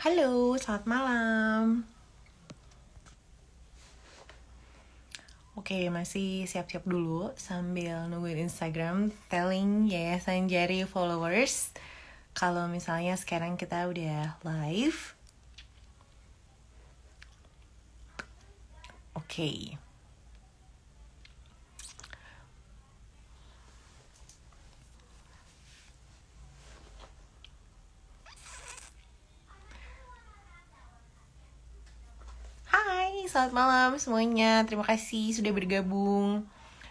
Halo, selamat malam. Oke, masih siap-siap dulu sambil nungguin Instagram telling Yayasan Jari followers kalau misalnya sekarang kita udah live. Oke. Hai, selamat malam semuanya. Terima kasih sudah bergabung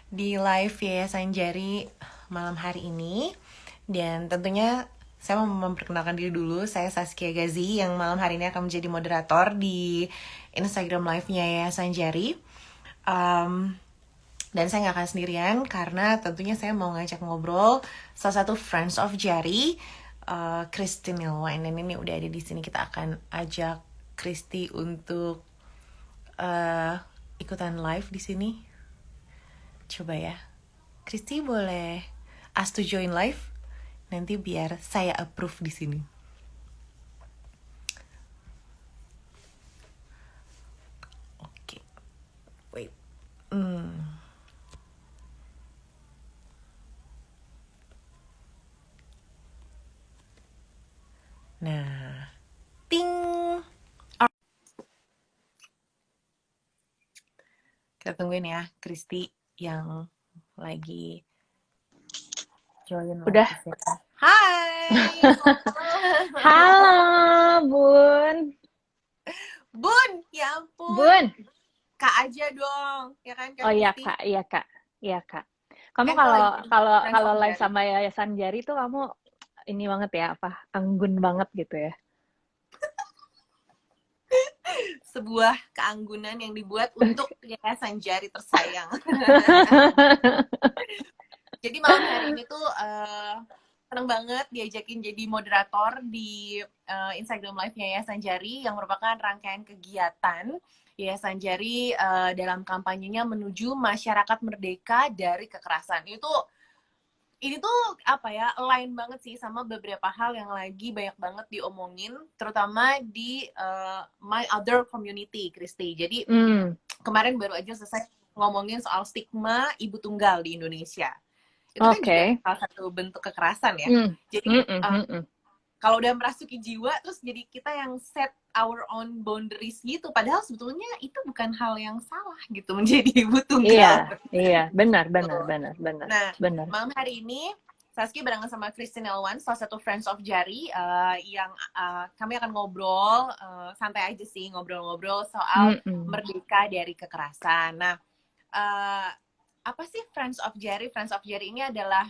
di live Yayasan Jari malam hari ini. Dan tentunya saya mau memperkenalkan diri dulu. Saya Saskia Gazi yang malam hari ini akan menjadi moderator di Instagram live-nya Yayasan Jari. Dan saya nggak akan sendirian karena tentunya saya mau ngajak ngobrol salah satu Friends of Jari, Christine Nilwain. Dan ini udah ada di sini. Kita akan ajak Christy untuk ikutan live di sini. Coba ya, Christy boleh ask to join live nanti biar saya approve di sini. Oke, wait. Nah, ting. Kita tungguin ya, Christy yang lagi join Udah. live. Hai. Halo, Bun. Bun, ya ampun. Bun. Kak aja dong, ya kan Kak Oh iya, Kristi? Kak. Iya, Kak. Iya, Kak. Kamu Kan kita kalau lagi di kalau Friends kalau of live Jari. sama Yayasan Jari tuh kamu ini banget ya, apa? Anggun banget gitu ya. Sebuah keanggunan yang dibuat untuk Yayasan Jari tersayang. Jadi malam hari ini tuh seneng banget diajakin jadi moderator di Instagram Live-nya Yayasan Jari yang merupakan rangkaian kegiatan Yayasan Jari dalam kampanyenya menuju masyarakat merdeka dari kekerasan. Ini tuh apa ya, align banget sih sama beberapa hal yang lagi banyak banget diomongin, terutama di my other community, Kristi. Jadi Hmm, kemarin baru aja selesai ngomongin soal stigma ibu tunggal di Indonesia. Itu kan juga oke. salah satu bentuk kekerasan ya. Hmm, Jadi hmm, hmm, hmm, hmm. kalau udah merasuki jiwa, terus jadi kita yang set our own boundaries gitu. Padahal sebetulnya itu bukan hal yang salah gitu menjadi ibu Iya, tunggal. iya, benar, benar, Tuh. benar, benar, Nah, benar. malam hari ini Saski barengan sama Christine Elwan, salah satu Friends of Jari, yang kami akan ngobrol, santai aja sih, ngobrol-ngobrol soal Hmm, hmm. merdeka dari kekerasan. Nah, uh, apa sih Friends of Jari? Friends of Jari ini adalah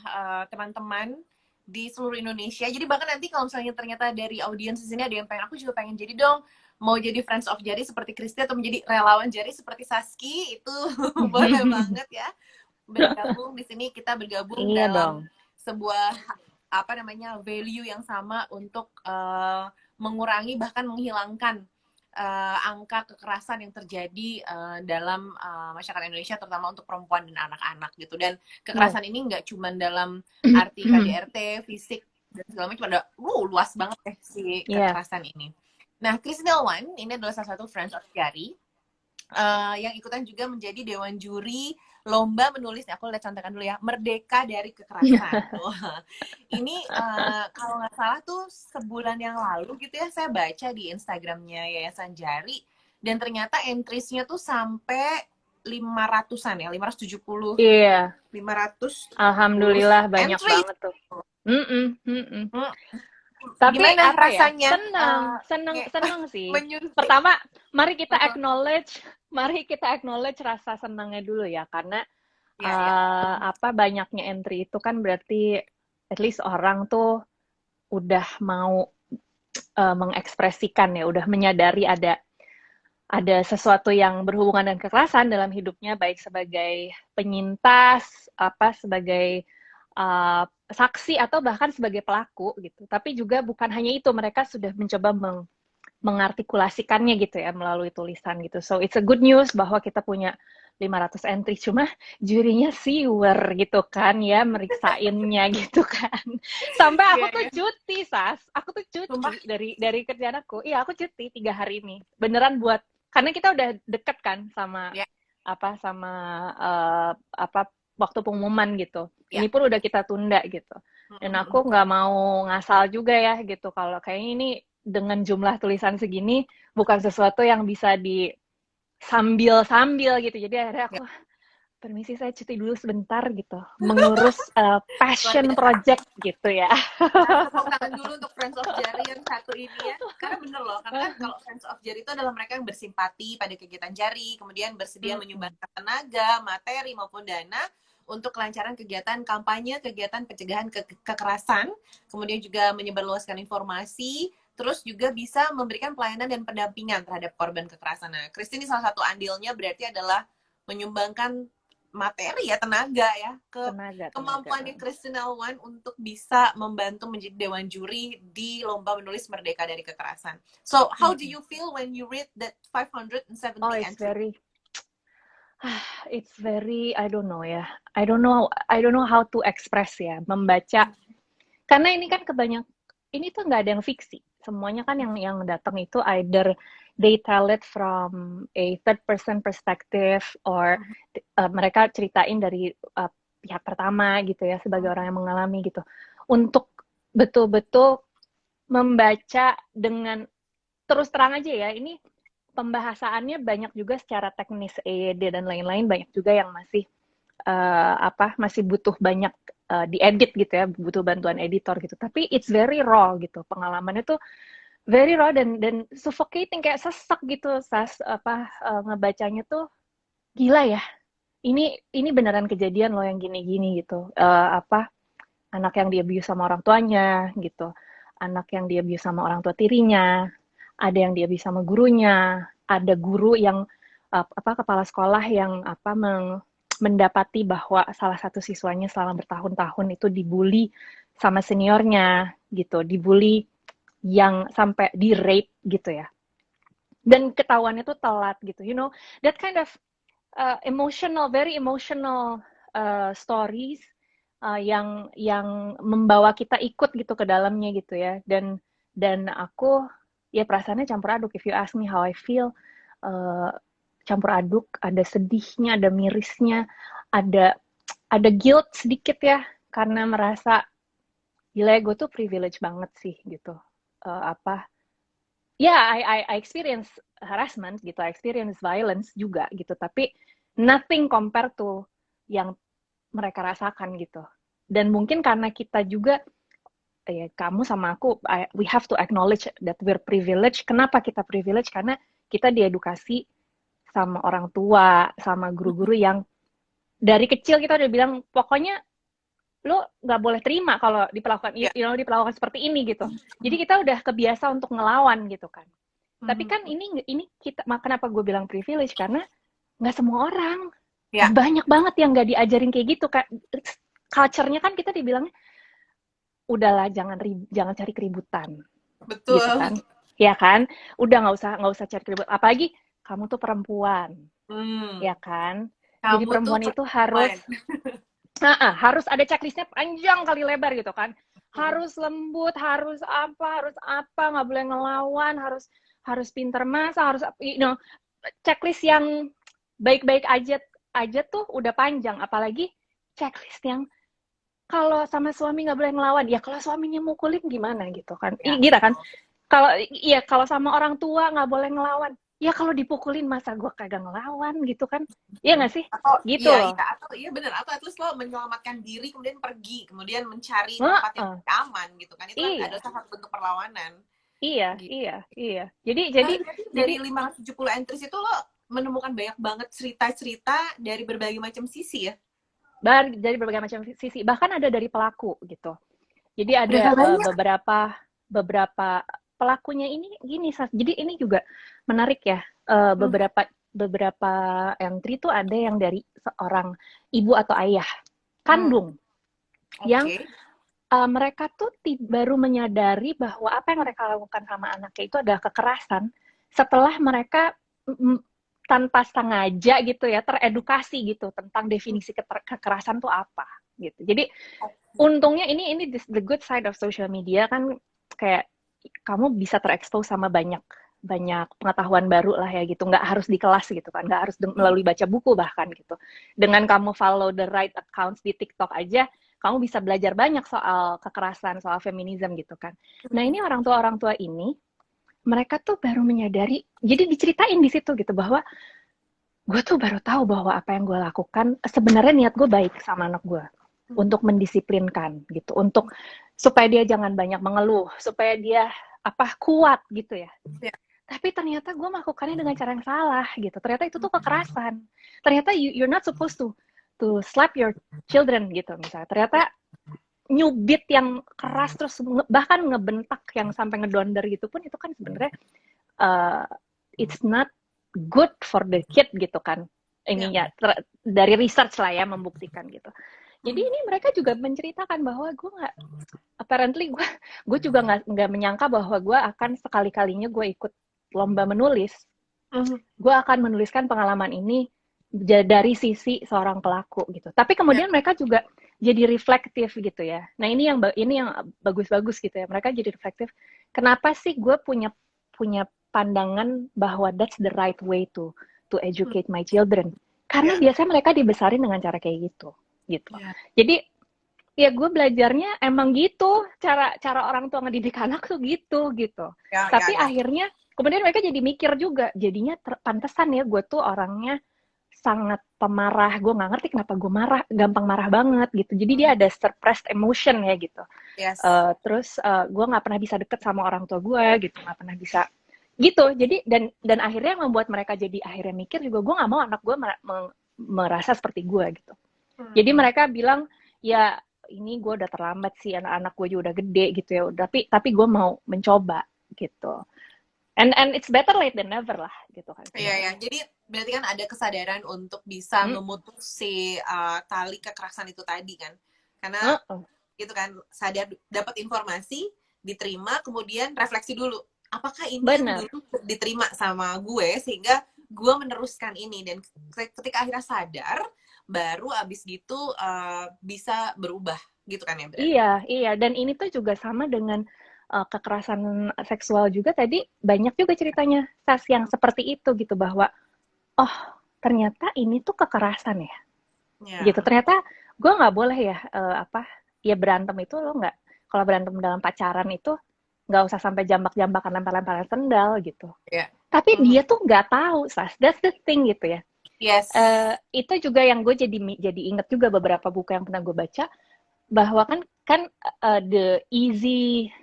teman-teman di seluruh Indonesia. Jadi bahkan nanti kalau misalnya ternyata dari audiens di sini ada yang pengen, aku juga pengen jadi dong, mau jadi Friends of Jari seperti Christine atau menjadi relawan Jari seperti Saski, itu boleh banget ya bergabung di sini. Kita bergabung Iya dong. dalam sebuah apa namanya value yang sama untuk mengurangi bahkan menghilangkan angka kekerasan yang terjadi dalam masyarakat Indonesia, terutama untuk perempuan dan anak-anak gitu. Dan Oh. kekerasan ini nggak cuma dalam arti KDRT, fisik dan segala macam, ada luas banget deh si Iya. kekerasan ini. Nah, Christine Wan ini adalah salah satu Friends of Jari yang ikutan juga menjadi dewan juri lomba menulis. Aku lihat contekan dulu ya, Merdeka dari Kekerasan. Wah, ini kalau nggak salah tuh sebulan yang lalu gitu ya, saya baca di Instagramnya Yayasan Jari, dan ternyata entries-nya tuh sampai 500-an ya, 570, Iya. 570 Alhamdulillah banyak entries. banget tuh. Mm-mm, mm-mm. Hmm, Tapi Gimana apa ya? rasanya Seneng, seneng, seneng sih. menyuntik? Pertama, mari kita acknowledge rasa senangnya dulu ya, karena Ya, ya. apa banyaknya entry itu kan berarti at least orang tuh udah mau mengekspresikan ya, udah menyadari ada sesuatu yang berhubungan dengan kekerasan dalam hidupnya, baik sebagai penyintas, apa sebagai saksi atau bahkan sebagai pelaku gitu. Tapi juga bukan hanya itu, mereka sudah mencoba mengartikulasikannya gitu ya melalui tulisan gitu. So it's a good news bahwa kita punya 500 entry, cuma jurinya siwer gitu kan ya meriksainnya gitu kan. Sampai Iya, aku tuh ya. cuti, Sas. Aku tuh Sumpah, cuti dari kerjaan aku. Iya, aku cuti 3 hari ini. Beneran buat karena kita udah deket kan sama ya, sama apa waktu pengumuman gitu. ya. Ini pun udah kita tunda gitu. Dan aku nggak mau ngasal juga ya gitu. Kalau kayaknya ini dengan jumlah tulisan segini bukan sesuatu yang bisa di sambil-sambil gitu. Jadi akhirnya Ya. aku permisi saya cuti dulu sebentar gitu, mengurus Luar passion biasa. project gitu ya. Nah, tepuk tangan dulu untuk Friends of Jari yang satu ini ya. Karena bener loh, karena kan kalau Friends of Jari itu adalah mereka yang bersimpati pada kegiatan Jari, kemudian bersedia menyumbangkan tenaga, materi maupun dana untuk kelancaran kegiatan kampanye, kegiatan pencegahan kekerasan, kemudian juga menyebarluaskan informasi, terus juga bisa memberikan pelayanan dan pendampingan terhadap korban kekerasan. Nah, Christine ini salah satu andilnya berarti adalah menyumbangkan materi ya, tenaga ya, ke Tenaga. kemampuannya Christine Alwan untuk bisa membantu menjadi dewan juri di lomba menulis Merdeka dari Kekerasan. So, how do you feel when you read that Oh, 570 it's entry? very, it's very, I don't know ya. I don't know how to express ya, membaca. Karena ini kan ini tuh nggak ada yang fiksi. Semuanya kan yang datang itu either they tell it from a third person perspective or mereka ceritain dari pihak pertama gitu ya sebagai orang yang mengalami gitu. Untuk betul-betul membaca dengan terus terang aja ya, ini pembahasannya banyak juga secara teknis EYD dan lain-lain, banyak juga yang masih masih butuh banyak diedit gitu ya, butuh bantuan editor gitu. Tapi it's very raw gitu, pengalamannya tuh very raw dan suffocating, kayak sesek gitu, ngebacanya tuh gila ya. Ini beneran kejadian loh yang gini-gini gitu. Anak yang di-abuse sama orang tuanya gitu, anak yang di-abuse sama orang tua tirinya, ada yang di-abuse sama gurunya, ada guru yang kepala sekolah yang mendapati bahwa salah satu siswanya selama bertahun-tahun itu dibully sama seniornya gitu, dibully yang sampai di rape gitu ya. Dan ketahuannya tuh telat gitu, that kind of very emotional stories yang membawa kita ikut gitu ke dalamnya gitu ya. Dan aku ya perasaannya campur aduk. If you ask me how I feel, campur aduk, ada sedihnya, ada mirisnya, ada guilt sedikit ya, karena merasa gila gue tuh privilege banget sih gitu. I experience harassment gitu, I experience violence juga gitu, tapi nothing compare to yang mereka rasakan gitu. Dan mungkin karena kita juga, kamu sama aku, we have to acknowledge that we're privileged. Kenapa kita privilege? Karena kita diedukasi sama orang tua, sama guru-guru yang dari kecil kita udah bilang, pokoknya lo nggak boleh terima kalau diperlakukan seperti ini gitu. Jadi kita udah kebiasa untuk ngelawan gitu kan. Tapi kan ini kita, kenapa gue bilang privilege, karena nggak semua orang, banyak banget yang nggak diajarin kayak gitu kan. Culture-nya kan kita dibilangnya udahlah, jangan cari keributan. Betul. Gitu kan. Ya kan? Udah nggak usah cari keributan. Apalagi kamu tuh perempuan. Ya kan? Kamu jadi perempuan itu harus ada checklistnya panjang kali lebar gitu kan. Harus lembut, harus apa, nggak boleh ngelawan, harus pinter masak, harus checklist yang baik-baik aja tuh udah panjang, apalagi checklist yang kalau sama suami nggak boleh ngelawan. Ya kalau suaminya mukulin gimana gitu kan. Gitu kan. Kalau sama orang tua nggak boleh ngelawan. Ya kalau dipukulin masa gue kagak ngelawan gitu kan. Iya nggak sih? Gitu loh. Iya benar, atau at least lo menyelamatkan diri kemudian pergi, kemudian mencari tempat yang aman gitu kan. Itu kan ada salah satu bentuk perlawanan. Iya. Jadi dari 570 entries itu lo menemukan banyak banget cerita-cerita dari berbagai macam sisi ya. Dari berbagai macam sisi, bahkan ada dari pelaku gitu. Jadi ada beberapa pelakunya ini gini. Jadi ini juga menarik ya. Beberapa entry itu ada yang dari seorang ibu atau ayah kandung yang mereka tuh baru menyadari bahwa apa yang mereka lakukan sama anaknya itu adalah kekerasan setelah mereka tanpa sengaja gitu ya teredukasi gitu tentang definisi kekerasan tuh apa gitu. Jadi untungnya ini the good side of social media kan, kayak kamu bisa terekspos sama banyak pengetahuan baru lah ya gitu, nggak harus di kelas gitu kan, nggak harus melalui baca buku bahkan gitu. Dengan kamu follow the right accounts di TikTok aja, kamu bisa belajar banyak soal kekerasan, soal feminisme gitu kan. Nah ini orang tua ini, mereka tuh baru menyadari, jadi diceritain di situ gitu bahwa gue tuh baru tahu bahwa apa yang gue lakukan sebenarnya niat gue baik sama anak gue untuk mendisiplinkan gitu, untuk supaya dia jangan banyak mengeluh, supaya dia kuat gitu ya. Tapi ternyata gue melakukannya dengan cara yang salah gitu. Ternyata itu tuh kekerasan. Ternyata you're not supposed to slap your children gitu misalnya. Ternyata nyubit yang keras terus bahkan ngebentak yang sampai ngedonder gitu pun itu kan sebenarnya it's not good for the kid gitu kan. Ininya dari research lah ya membuktikan gitu. Jadi ini mereka juga menceritakan bahwa gue nggak, apparently gue juga nggak menyangka bahwa gue akan sekali-kalinya gue ikut lomba menulis. Gue akan menuliskan pengalaman ini dari sisi seorang pelaku gitu. Tapi kemudian mereka juga jadi reflektif gitu ya. Nah ini yang bagus-bagus gitu ya. Mereka jadi reflektif. Kenapa sih gue punya pandangan bahwa that's the right way to educate my children? Karena biasanya mereka dibesarin dengan cara kayak gitu. Jadi ya gue belajarnya emang gitu, cara orang tua ngedidik anak tuh gitu. Tapi akhirnya kemudian mereka jadi mikir juga, jadinya pantesan ya gue tuh orangnya sangat pemarah, gue nggak ngerti kenapa gue gampang marah banget gitu. Jadi dia ada suppressed emotion ya gitu. Terus gue nggak pernah bisa deket sama orang tua gue gitu, nggak pernah bisa gitu. Jadi dan akhirnya yang membuat mereka jadi akhirnya mikir juga, gue nggak mau anak gue merasa seperti gue gitu. Jadi mereka bilang ya ini gue udah terlambat sih, anak-anak gue juga udah gede gitu ya, tapi gue mau mencoba gitu. And it's better late than never lah gitu kan. Iya. Jadi berarti kan ada kesadaran untuk bisa memutus si tali kekerasan itu tadi kan. Karena gitu kan, sadar dapat informasi, diterima, kemudian refleksi dulu. Apakah ini yang dulu diterima sama gue sehingga gue meneruskan ini, dan ketika akhirnya sadar baru abis gitu bisa berubah gitu kan ya berarti. Iya, dan ini tuh juga sama dengan kekerasan seksual juga, tadi banyak juga ceritanya yang seperti itu gitu, bahwa oh ternyata ini tuh kekerasan ya. Gitu, ternyata gue nggak boleh ya ya berantem itu lo nggak, kalau berantem dalam pacaran itu nggak usah sampai jambak-jambakan, lempar-lemparan sendal gitu. Tapi dia tuh nggak tahu, that's the thing gitu ya. Itu juga yang gue jadi inget juga beberapa buku yang pernah gue baca, bahwa kan the easy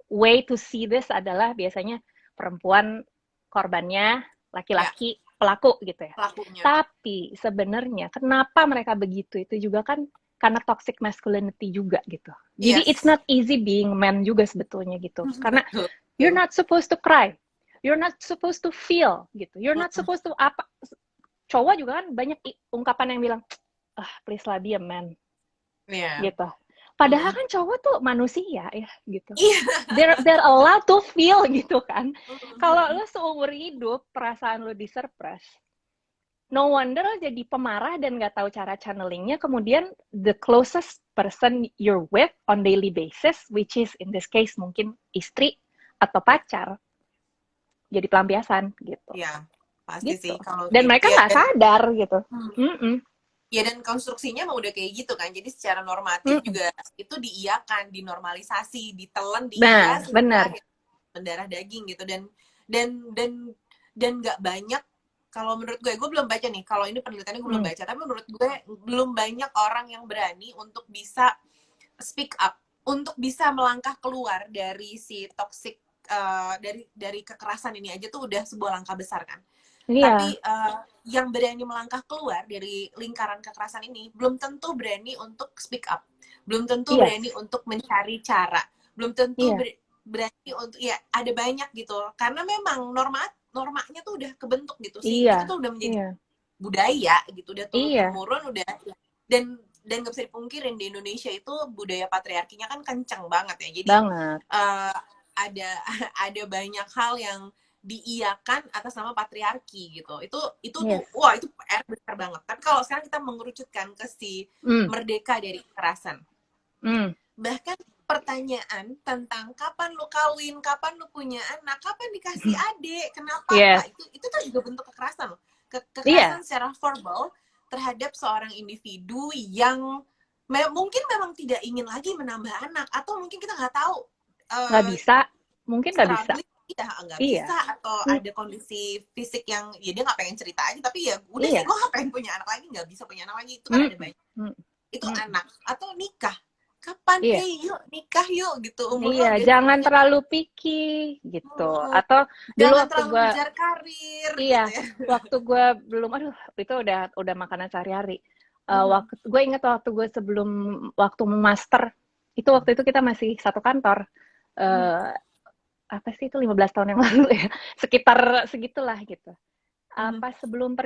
way to see this adalah biasanya perempuan korbannya, laki-laki pelaku gitu ya. Pelakunya. Tapi sebenarnya kenapa mereka begitu itu juga kan karena toxic masculinity juga gitu. Jadi it's not easy being man juga sebetulnya gitu. Karena you're not supposed to cry. You're not supposed to feel gitu. You're not supposed to cowok juga kan banyak ungkapan yang bilang, please lah be a man. Gitu. Padahal kan cowok tuh manusia ya gitu. They're allowed to feel gitu kan. Kalau lo seumur hidup perasaan lo disuppress, no wonder lo jadi pemarah dan nggak tahu cara channelingnya. Kemudian the closest person you're with on daily basis, which is in this case mungkin istri atau pacar, jadi pelampiasan gitu. Iya, pasti gitu. sih. Kalau dan mereka nggak sadar gitu. Ya, dan konstruksinya mau udah kayak gitu kan. Jadi secara normatif juga itu diiyakan, dinormalisasi, ditelan, diiyakan, mendarah daging gitu. Dan nggak banyak, kalau menurut gue belum baca nih. Kalau ini penelitiannya gue belum baca, tapi menurut gue belum banyak orang yang berani untuk bisa speak up, untuk bisa melangkah keluar dari si toxic, dari kekerasan ini aja tuh udah sebuah langkah besar kan. Tapi yang berani melangkah keluar dari lingkaran kekerasan ini belum tentu berani untuk speak up, belum tentu berani untuk mencari cara, belum tentu berani untuk, ya ada banyak gitu, karena memang normanya tuh udah kebentuk gitu sih, itu tuh udah menjadi budaya gitu, udah turun temurun, udah. Dan dan nggak bisa dipungkirin di Indonesia itu budaya patriarkinya kan kenceng banget ya. Jadi Banget. uh, ada ada banyak hal yang diiyakan atas nama patriarki gitu. Itu tuh Yes. wah itu PR besar banget. Tapi kalau sekarang kita mengerucutkan ke si Mm. merdeka dari kekerasan. Mm. Bahkan pertanyaan tentang kapan lu kawin, kapan lu punya anak, kapan dikasih adik, kenapa Yes. kak, itu tuh juga bentuk kekerasan loh. Iya. Kekerasan secara verbal terhadap seorang individu yang mungkin memang tidak ingin lagi menambah anak, atau mungkin kita nggak tahu Nggak bisa. Mungkin nggak bisa. struggling ya nggak Iya. bisa, atau ada kondisi fisik yang ya dia nggak pengen cerita aja, tapi ya udah sih Iya. gue nggak pengen punya anak lagi, nggak bisa punya anak lagi, itu kan ada banyak. Itu anak atau nikah, kapan Iya. yuk nikah yuk gitu, umur Iya, lo jangan terlalu picky gitu. Atau dulu jangan waktu terlalu gue, ngejar karir iya, gitu ya. waktu gue belum, aduh, itu udah makanan sehari-hari. Waktu gue inget waktu gue sebelum waktu master, waktu itu kita masih satu kantor. Apa sih itu 15 tahun yang lalu ya, sekitar segitulah gitu. Pas sebelum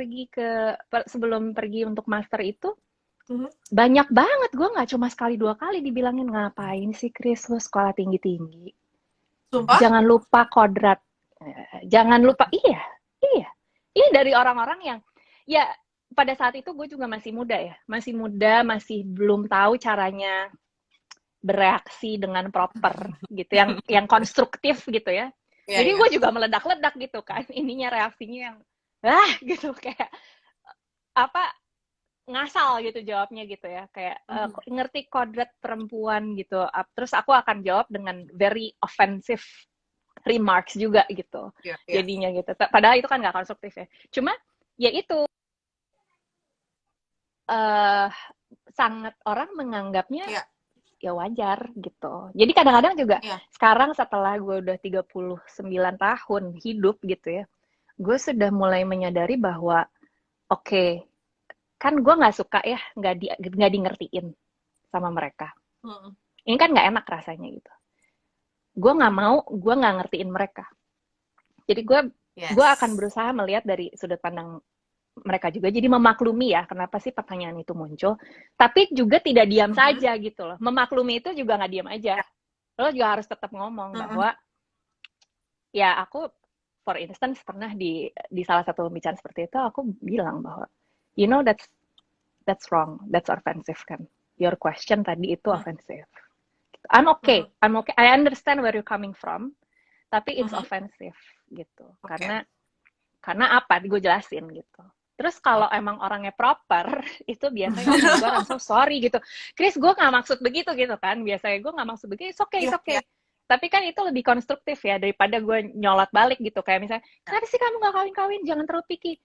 pergi untuk master itu, banyak banget, gue nggak cuma sekali 2 kali dibilangin, ngapain sih Chris lo sekolah tinggi-tinggi, Sumpah? jangan lupa kodrat, jangan lupa. Iya ini dari orang-orang yang ya pada saat itu gue juga masih muda, masih belum tahu caranya bereaksi dengan proper gitu, yang konstruktif gitu ya. Jadi gue juga meledak-ledak gitu kan, ininya reaksinya yang gitu, kayak apa, ngasal gitu jawabnya gitu ya, kayak ngerti kodrat perempuan gitu. Terus aku akan jawab dengan very offensive remarks juga gitu, jadinya gitu. Padahal itu kan nggak konstruktif ya. Cuma ya itu sangat orang menganggapnya ya wajar gitu. Jadi kadang-kadang juga sekarang setelah gue udah 39 tahun hidup gitu ya, gue sudah mulai menyadari bahwa oke, kan gue nggak suka ya nggak di ngertiin sama mereka. Ini kan nggak enak rasanya gitu. Gue nggak mau, gue nggak ngertiin mereka. Jadi gue akan berusaha melihat dari sudut pandang mereka juga. Jadi memaklumi ya kenapa sih pertanyaan itu muncul. Tapi juga tidak diam saja gitu loh. Memaklumi itu juga nggak diam aja. Lo juga harus tetap ngomong bahwa ya aku, for instance, pernah di salah satu pembicaraan seperti itu, aku bilang bahwa you know that's wrong, that's offensive kan. Your question tadi itu offensive. I'm okay, I understand where you're coming from, tapi it's offensive gitu. Karena apa? Gue jelasin gitu. Terus kalau emang orangnya proper, itu biasanya oh my God, I'm so sorry gitu. Chris, gue nggak maksud begitu gitu kan. Biasanya gue nggak maksud begitu, it's okay. Tapi kan itu lebih konstruktif ya daripada gue nyolot balik gitu. Kayak misalnya, kenapa sih kamu nggak kawin-kawin? Jangan terlalu picky.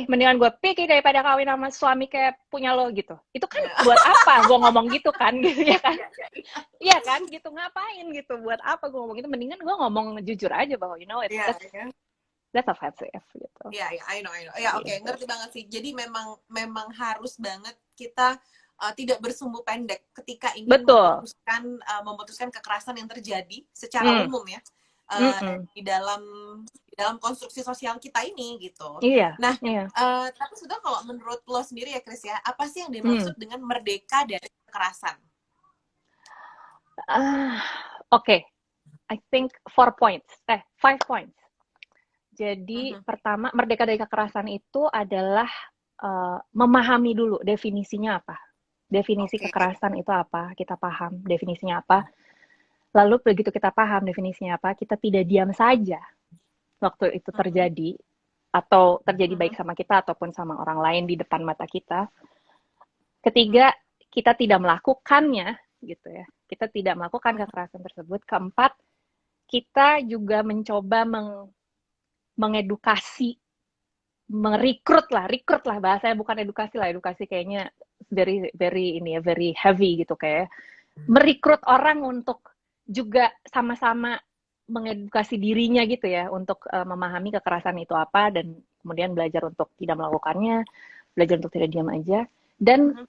Mendingan gue picky daripada kawin sama suami kayak punya lo gitu. Itu kan buat apa gue ngomong gitu kan, gitu ya kan? Iya kan, gitu, ngapain gitu? Buat apa gue ngomong gitu? Mendingan gue ngomong jujur aja bahwa you know that's offensive gitu. I know. Ya oke, ngerti banget sih. Jadi memang harus banget kita tidak bersumbu pendek ketika ingin memutuskan kekerasan yang terjadi secara umum ya. Di dalam konstruksi sosial kita ini gitu. Nah, tapi sudah kalau menurut lo sendiri ya Chris ya, apa sih yang dimaksud dengan merdeka dari kekerasan? Oke. I think 5 points. Jadi pertama, merdeka dari kekerasan itu adalah memahami dulu definisinya apa. Definisi kekerasan itu apa, kita paham definisinya apa. Lalu begitu kita paham definisinya apa, kita tidak diam saja waktu itu terjadi, atau terjadi baik sama kita ataupun sama orang lain di depan mata kita. Ketiga, kita tidak melakukannya gitu ya. Kita tidak melakukan kekerasan tersebut. Keempat, kita juga mencoba mengedukasi, rekrut lah bahasanya, bukan edukasi lah, edukasi kayaknya very heavy gitu, kayak merekrut orang untuk juga sama-sama mengedukasi dirinya gitu ya, untuk memahami kekerasan itu apa, dan kemudian belajar untuk tidak melakukannya, belajar untuk tidak diam aja, dan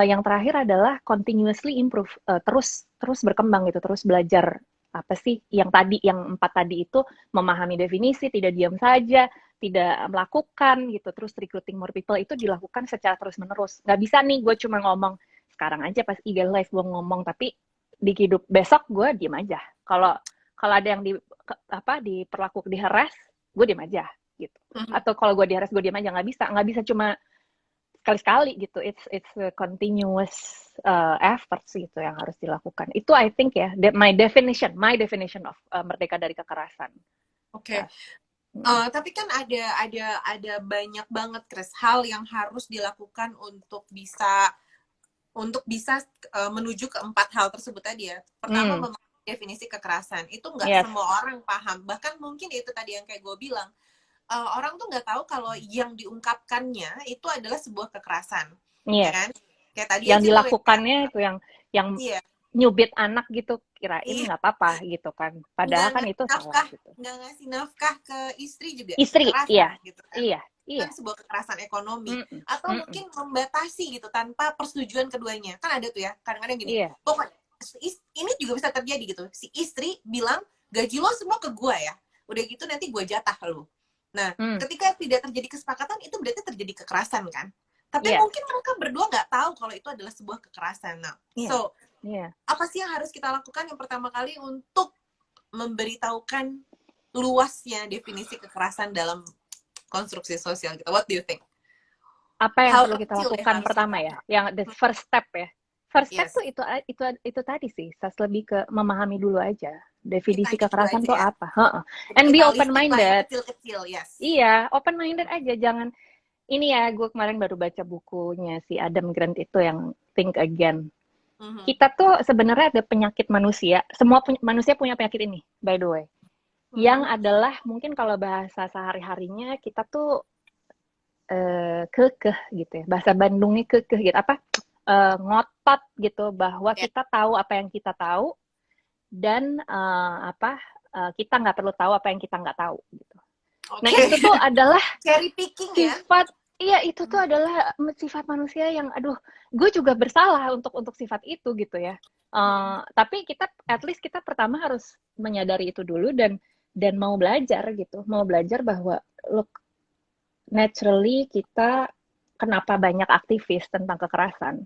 yang terakhir adalah continuously improve, terus berkembang gitu, terus belajar apa sih yang 4 tadi itu, memahami definisi, tidak diam saja, tidak melakukan gitu. Terus recruiting more people itu dilakukan secara terus-menerus. Nggak bisa nih gue cuma ngomong sekarang aja pas IG live gue ngomong, tapi di hidup besok gue diem aja. Kalau kalau ada yang diperlakukan diheras, gue diem aja gitu. Atau kalau gue diheras gue diem aja, nggak bisa cuma sekali-sekali gitu. It's a continuous efforts gitu yang harus dilakukan. Itu I think ya, my definition of merdeka dari kekerasan. Oke. Tapi kan ada banyak banget, Chris, hal yang harus dilakukan untuk bisa menuju ke 4 hal tersebut tadi ya. Pertama, memahami definisi kekerasan. Itu nggak semua orang paham. Bahkan mungkin itu tadi yang kayak gue bilang, orang tuh nggak tahu kalau yang diungkapkannya itu adalah sebuah kekerasan. Ya kan? Kayak tadi yang dilakukannya itu yang nyubit anak gitu, kirain nggak apa-apa gitu kan. Padahal kan itu salah gitu. Nggak ngasih nafkah ke istri juga kekerasan, gitu kan. Iya. Kan sebuah kekerasan ekonomi. Atau mungkin membatasi gitu tanpa persetujuan keduanya. Kan ada tuh ya, kadang-kadang gini, pokoknya ini juga bisa terjadi gitu. Si istri bilang, gaji lo semua ke gue ya. Udah gitu nanti gue jatah lo. Nah, ketika tidak terjadi kesepakatan, itu berarti terjadi kekerasan kan. Tapi mungkin mereka berdua nggak tahu kalau itu adalah sebuah kekerasan. Nah, apa sih yang harus kita lakukan yang pertama kali untuk memberitahukan luasnya definisi kekerasan dalam konstruksi sosial gitu? What do you think? Apa yang perlu kita lakukan pertama ya? Yang the first step ya. First step tuh itu tadi sih, lebih ke memahami dulu aja definisi kekerasan tuh apa. And be open minded. Kecil-kecil, Iya, open minded aja, jangan ini ya, gue kemarin baru baca bukunya si Adam Grant itu yang Think Again. Kita tuh sebenarnya ada penyakit manusia. Semua manusia punya penyakit ini, by the way. Yang adalah mungkin kalau bahasa sehari-harinya kita tuh kekeh gitu ya. Bahasa Bandungnya kekeh gitu. Ngotot gitu bahwa kita tahu apa yang kita tahu dan kita nggak perlu tahu apa yang kita nggak tahu gitu. Nah itu tuh adalah cherry picking sifat itu tuh adalah sifat manusia yang gue juga bersalah untuk sifat itu gitu ya. Tapi kita at least kita pertama harus menyadari itu dulu dan mau belajar gitu, bahwa look, naturally kita kenapa banyak aktivis tentang kekerasan.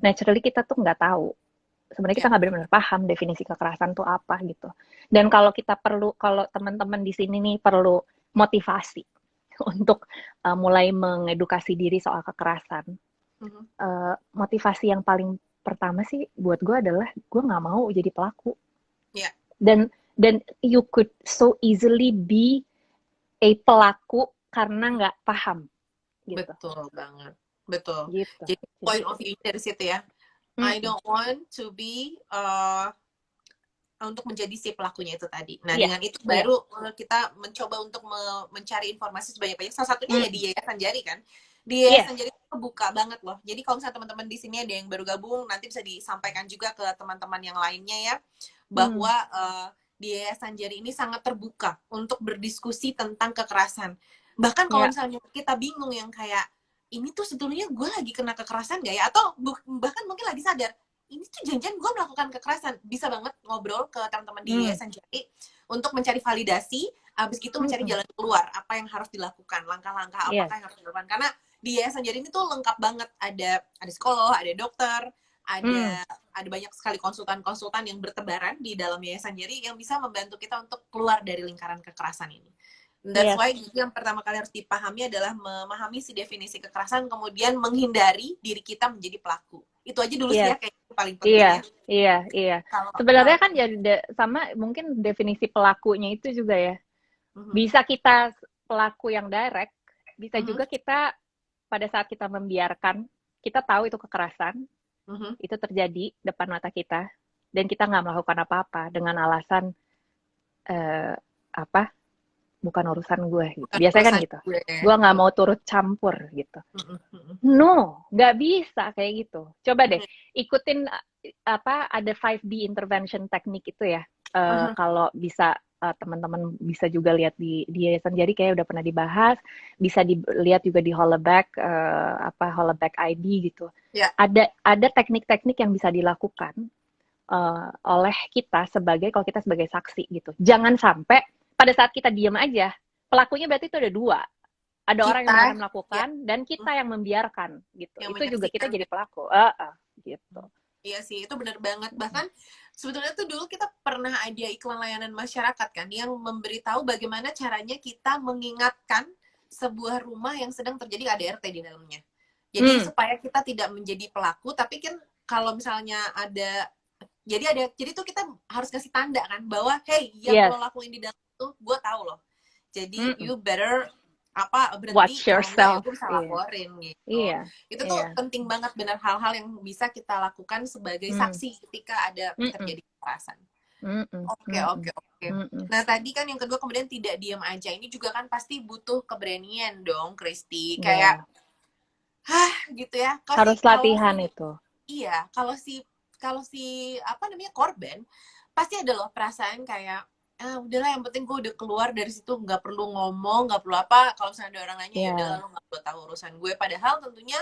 Naturally kita tuh nggak tahu. Sebenarnya kita nggak benar-benar paham definisi kekerasan tuh apa gitu. Dan kalau teman-teman di sini nih perlu motivasi untuk mulai mengedukasi diri soal kekerasan. Motivasi yang paling pertama sih buat gue adalah gue nggak mau jadi pelaku. Dan you could so easily be a pelaku karena nggak paham. Gitu. Betul banget, betul. Gitu. Jadi point of view dari situ ya. I don't want to be untuk menjadi si pelakunya itu tadi. Nah, dengan itu baru kita mencoba untuk mencari informasi sebanyak-banyak. Salah satunya ya di Yayasan Jari kan. Di Yayasan Jari itu kebuka banget loh. Jadi kalau misalnya teman-teman di sini ada yang baru gabung, nanti bisa disampaikan juga ke teman-teman yang lainnya ya, bahwa di Yayasan Jari ini sangat terbuka untuk berdiskusi tentang kekerasan. Bahkan kalau misalnya kita bingung yang kayak, ini tuh sebetulnya gue lagi kena kekerasan gak ya? Atau bahkan mungkin lagi sadar, ini tuh jangan-jangan gue melakukan kekerasan. Bisa banget ngobrol ke teman-teman di Yayasan Jari untuk mencari validasi, habis itu mencari jalan keluar. Apa yang harus dilakukan, langkah-langkah apakah yang harus dilakukan. Karena di Yayasan Jari ini tuh lengkap banget. Ada psikolog, ada dokter, ada banyak sekali konsultan-konsultan yang bertebaran di dalam Yayasan Jari yang bisa membantu kita untuk keluar dari lingkaran kekerasan ini. That's why yang pertama kali harus dipahami adalah memahami si definisi kekerasan, kemudian menghindari diri kita menjadi pelaku. Itu aja dulu sih ya, kayak paling penting. Iya. Sebenarnya kan jadi sama mungkin definisi pelakunya itu juga ya. Bisa kita pelaku yang direct, bisa juga kita pada saat kita membiarkan, kita tahu itu kekerasan, itu terjadi depan mata kita, dan kita nggak melakukan apa-apa dengan alasan bukan urusan gue gitu. Biasanya kan gitu. Gue nggak mau turut campur gitu. No, nggak bisa kayak gitu. Coba deh ikutin ada 5D intervention teknik itu ya. Kalau bisa teman-teman bisa juga lihat di Yayasan Jari kayak udah pernah dibahas. Bisa dilihat juga di Hollaback Hollaback ID gitu. Ada teknik-teknik yang bisa dilakukan oleh kita kalau kita sebagai saksi gitu. Jangan sampai pada saat kita diam aja, pelakunya berarti itu ada dua. Ada orang yang Kita benar ya, melakukan dan kita yang membiarkan gitu. yang Itu juga kita menyaksikan. jadi pelaku. Gitu. Iya sih, itu benar banget. Bahkan sebetulnya tuh dulu kita pernah ada iklan layanan masyarakat kan yang memberitahu bagaimana caranya kita mengingatkan sebuah rumah yang sedang terjadi KDRT di dalamnya. Jadi supaya kita tidak menjadi pelaku, tapi kan kalau misalnya jadi tuh kita harus kasih tanda kan bahwa hey, yang Yes. lo lakuin di dalam itu gue tahu loh. Jadi Mm-mm. you better berhenti, Watch kalau enggak ya yourself. gue bisa Iya. laporin gitu. Iya. Itu tuh Iya. penting banget, benar, hal-hal yang bisa kita lakukan sebagai Mm. saksi ketika ada Mm-mm. terjadi kekerasan. Mm-mm. Oke, Mm-mm. oke, oke. Mm-mm. Nah, tadi kan yang kedua kemudian tidak diam aja. Ini juga kan pasti butuh keberanian dong, Christy. Kayak, Iya. gitu ya. Harus Kalau latihan si itu. iya, kalau si apa namanya korban pasti ada loh perasaan kayak udahlah, yang penting gue udah keluar dari situ, nggak perlu ngomong, nggak perlu apa, kalau misalnya ada orang nanya ya udah, Iya. lalu nggak perlu tahu urusan gue. Padahal tentunya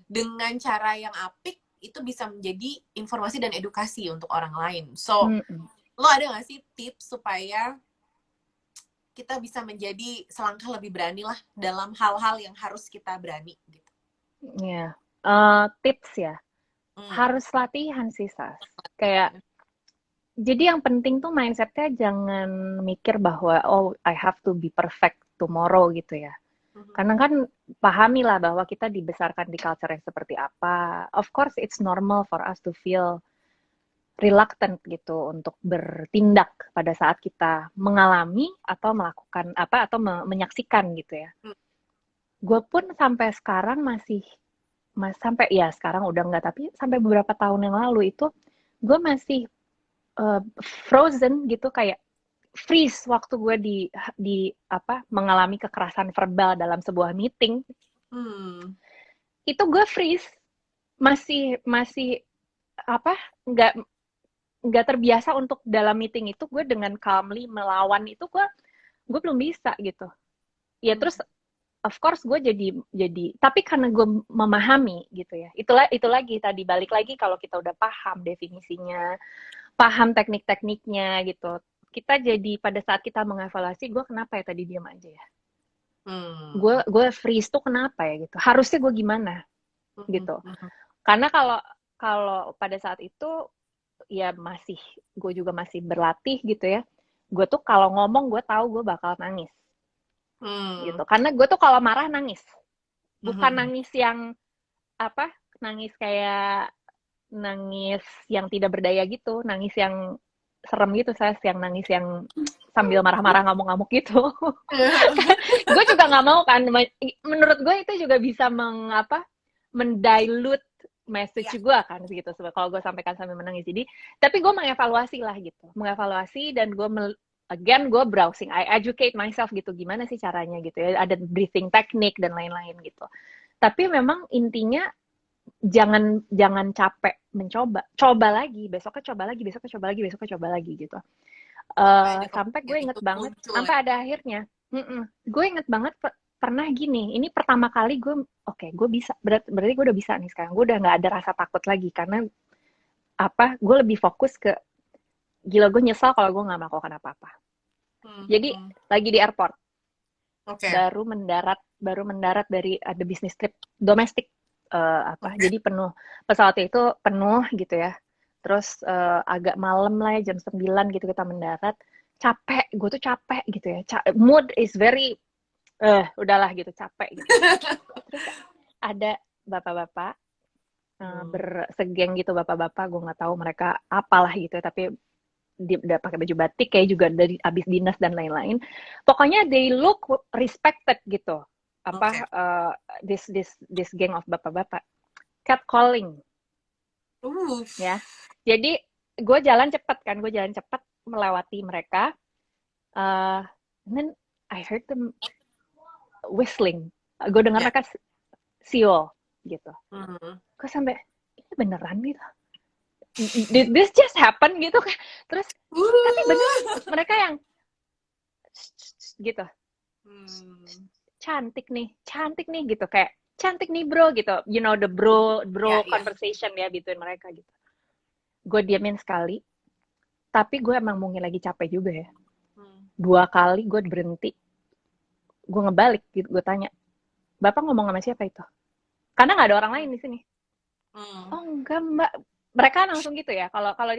dengan cara yang apik itu bisa menjadi informasi dan edukasi untuk orang lain. So Mm-mm. lo ada nggak sih tips supaya kita bisa menjadi selangkah lebih berani lah dalam hal-hal yang harus kita berani gitu? Iya. Tips ya. Hmm. Harus latihan sih, Sas. Kayak, jadi yang penting tuh mindsetnya jangan mikir bahwa, oh, I have to be perfect tomorrow gitu ya. Mhm. Karena kan pahamilah bahwa kita dibesarkan di culture yang seperti apa. Of course, it's normal for us to feel reluctant gitu untuk bertindak pada saat kita mengalami atau melakukan apa atau menyaksikan gitu ya. Hmm. Gue pun sampai sekarang sampai ya sekarang udah enggak, tapi sampai beberapa tahun yang lalu itu gue masih frozen gitu, kayak freeze waktu gue di apa mengalami kekerasan verbal dalam sebuah meeting. Hmm. Itu gue freeze, masih masih apa nggak nggak terbiasa untuk dalam meeting itu gue dengan calmly melawan itu, gue belum bisa gitu ya. Hmm. Terus of course gue jadi tapi karena gue memahami gitu ya, itu lagi tadi balik lagi, kalau kita udah paham definisinya, paham teknik-tekniknya gitu, kita jadi pada saat kita mengevaluasi, gue kenapa ya tadi diam aja ya, Hmm. gue freeze tuh kenapa ya gitu, harusnya gue gimana Mhm, gitu. mhm. Karena kalau kalau pada saat itu ya gue juga masih berlatih gitu ya, gue tuh kalau ngomong gue tahu gue bakal nangis Hmm. gitu, karena gue tuh kalau marah nangis, bukan Mhm. nangis yang apa, nangis kayak nangis yang tidak berdaya gitu, nangis yang serem gitu, saya yang nangis yang sambil marah-marah ngamuk-ngamuk gitu. Gue juga nggak mau kan, menurut gue itu juga bisa mendilute Ya. message gue kan gitu, kalau gue sampaikan sambil menangis. Jadi tapi gue mengevaluasi lah gitu, mengevaluasi, dan again gue browsing, I educate myself gitu, gimana sih caranya gitu ya, ada breathing technique dan lain-lain gitu. Tapi memang intinya jangan jangan capek mencoba, coba lagi, besoknya coba lagi, besoknya coba lagi, besoknya coba lagi gitu. Sampai ada Sampai gue kepastian inget itu banget, muncul sampai ya. ada akhirnya. Gue inget banget pernah gini, ini pertama kali gue, oke, gue bisa, berarti gue udah bisa nih sekarang, gue udah nggak ada rasa takut lagi, karena apa, gue lebih fokus ke, gila gue nyesal kalau gue nggak melakukan apa-apa. Hmm. Jadi Hmm. lagi di airport, Oke. baru mendarat dari ada bisnis trip domestik, Oke. jadi penuh, pesawatnya itu penuh gitu ya. Terus agak malam lah ya, jam 9 gitu kita mendarat, capek, gue tuh capek gitu ya, mood is very udahlah gitu, capek gitu. Terus ada bapak-bapak Hmm. bersegeng gitu, bapak-bapak, gue nggak tahu mereka apalah gitu ya, tapi dia udah pakai baju batik kayak juga dari abis dinas dan lain-lain. Pokoknya they look respected gitu. Oke. This gang of bapak-bapak catcalling Uh. ya. Jadi gue jalan cepat kan, gue jalan cepat melewati mereka. And then I heard them whistling. Gue dengar Ya. mereka siul gitu. Hmm. Gue sampai, ini beneran gitu? Did this just happen gitu kan? Terus tapi beneran mereka yang gitu, Hmm. cantik nih gitu, kayak cantik nih bro gitu, you know, the bro Ya, bro ya. conversation ya between mereka gitu. Gue diamin sekali, tapi gue emang mungkin lagi capek juga ya. Hmm. 2 kali gue berhenti, gue ngebalik gitu, gue tanya, Bapak ngomong sama siapa itu? Karena nggak ada orang lain di sini. Oh enggak Mbak, mereka langsung gitu ya. Kalau kalau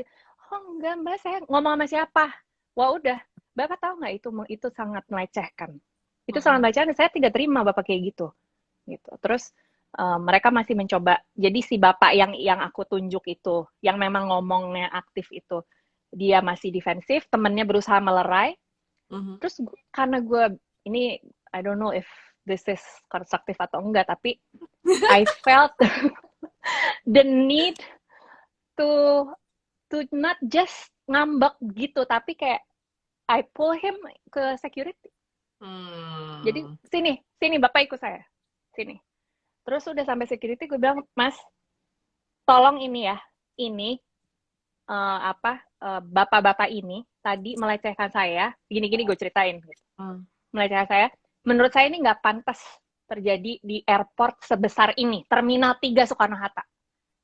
oh enggak Mbak, saya ngomong sama siapa? Wah udah, Bapak tahu nggak itu sangat melecehkan. Itu sangat melecehkan. Saya tidak terima Bapak kayak gitu. Gitu. Terus mereka masih mencoba. Jadi si Bapak yang aku tunjuk itu, yang memang ngomongnya aktif itu, dia masih defensif. Temennya berusaha melerai. Terus karena gue ini I don't know if this is konstruktif atau enggak, tapi I felt the need to not just ngambek gitu, tapi kayak I pull him ke security. Jadi sini Bapak ikut saya, sini. Terus udah sampai security, gue bilang, Mas, tolong ini ya, ini bapak-bapak ini tadi melecehkan saya, gini-gini gue ceritain. Gitu. Melecehkan saya, menurut saya ini nggak pantas terjadi di airport sebesar ini, Terminal 3 Soekarno-Hatta.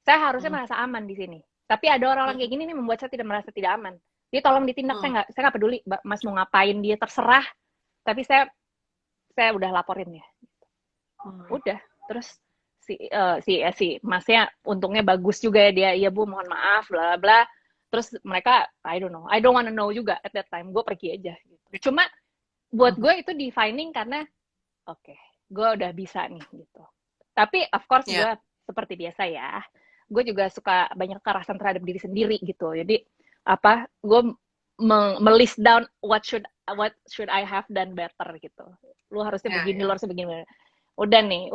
Saya harusnya merasa aman di sini. Tapi ada orang-orang kayak gini nih membuat saya tidak merasa tidak aman. Jadi tolong ditindak, saya nggak peduli, Mas mau ngapain dia terserah. Tapi saya udah laporin ya. Udah, terus si Masnya untungnya bagus juga ya dia, ya Bu mohon maaf, bla bla. Terus mereka, I don't wanna know juga at that time. Gue pergi aja. Gitu. Cuma buat gue itu defining karena oke, gue udah bisa nih gitu. Tapi of course gue seperti biasa ya, gue juga suka banyak kekerasan terhadap diri sendiri gitu. Jadi gue melist down what should I have done better gitu. Lu harusnya begini, lu harusnya begini. Udah nih,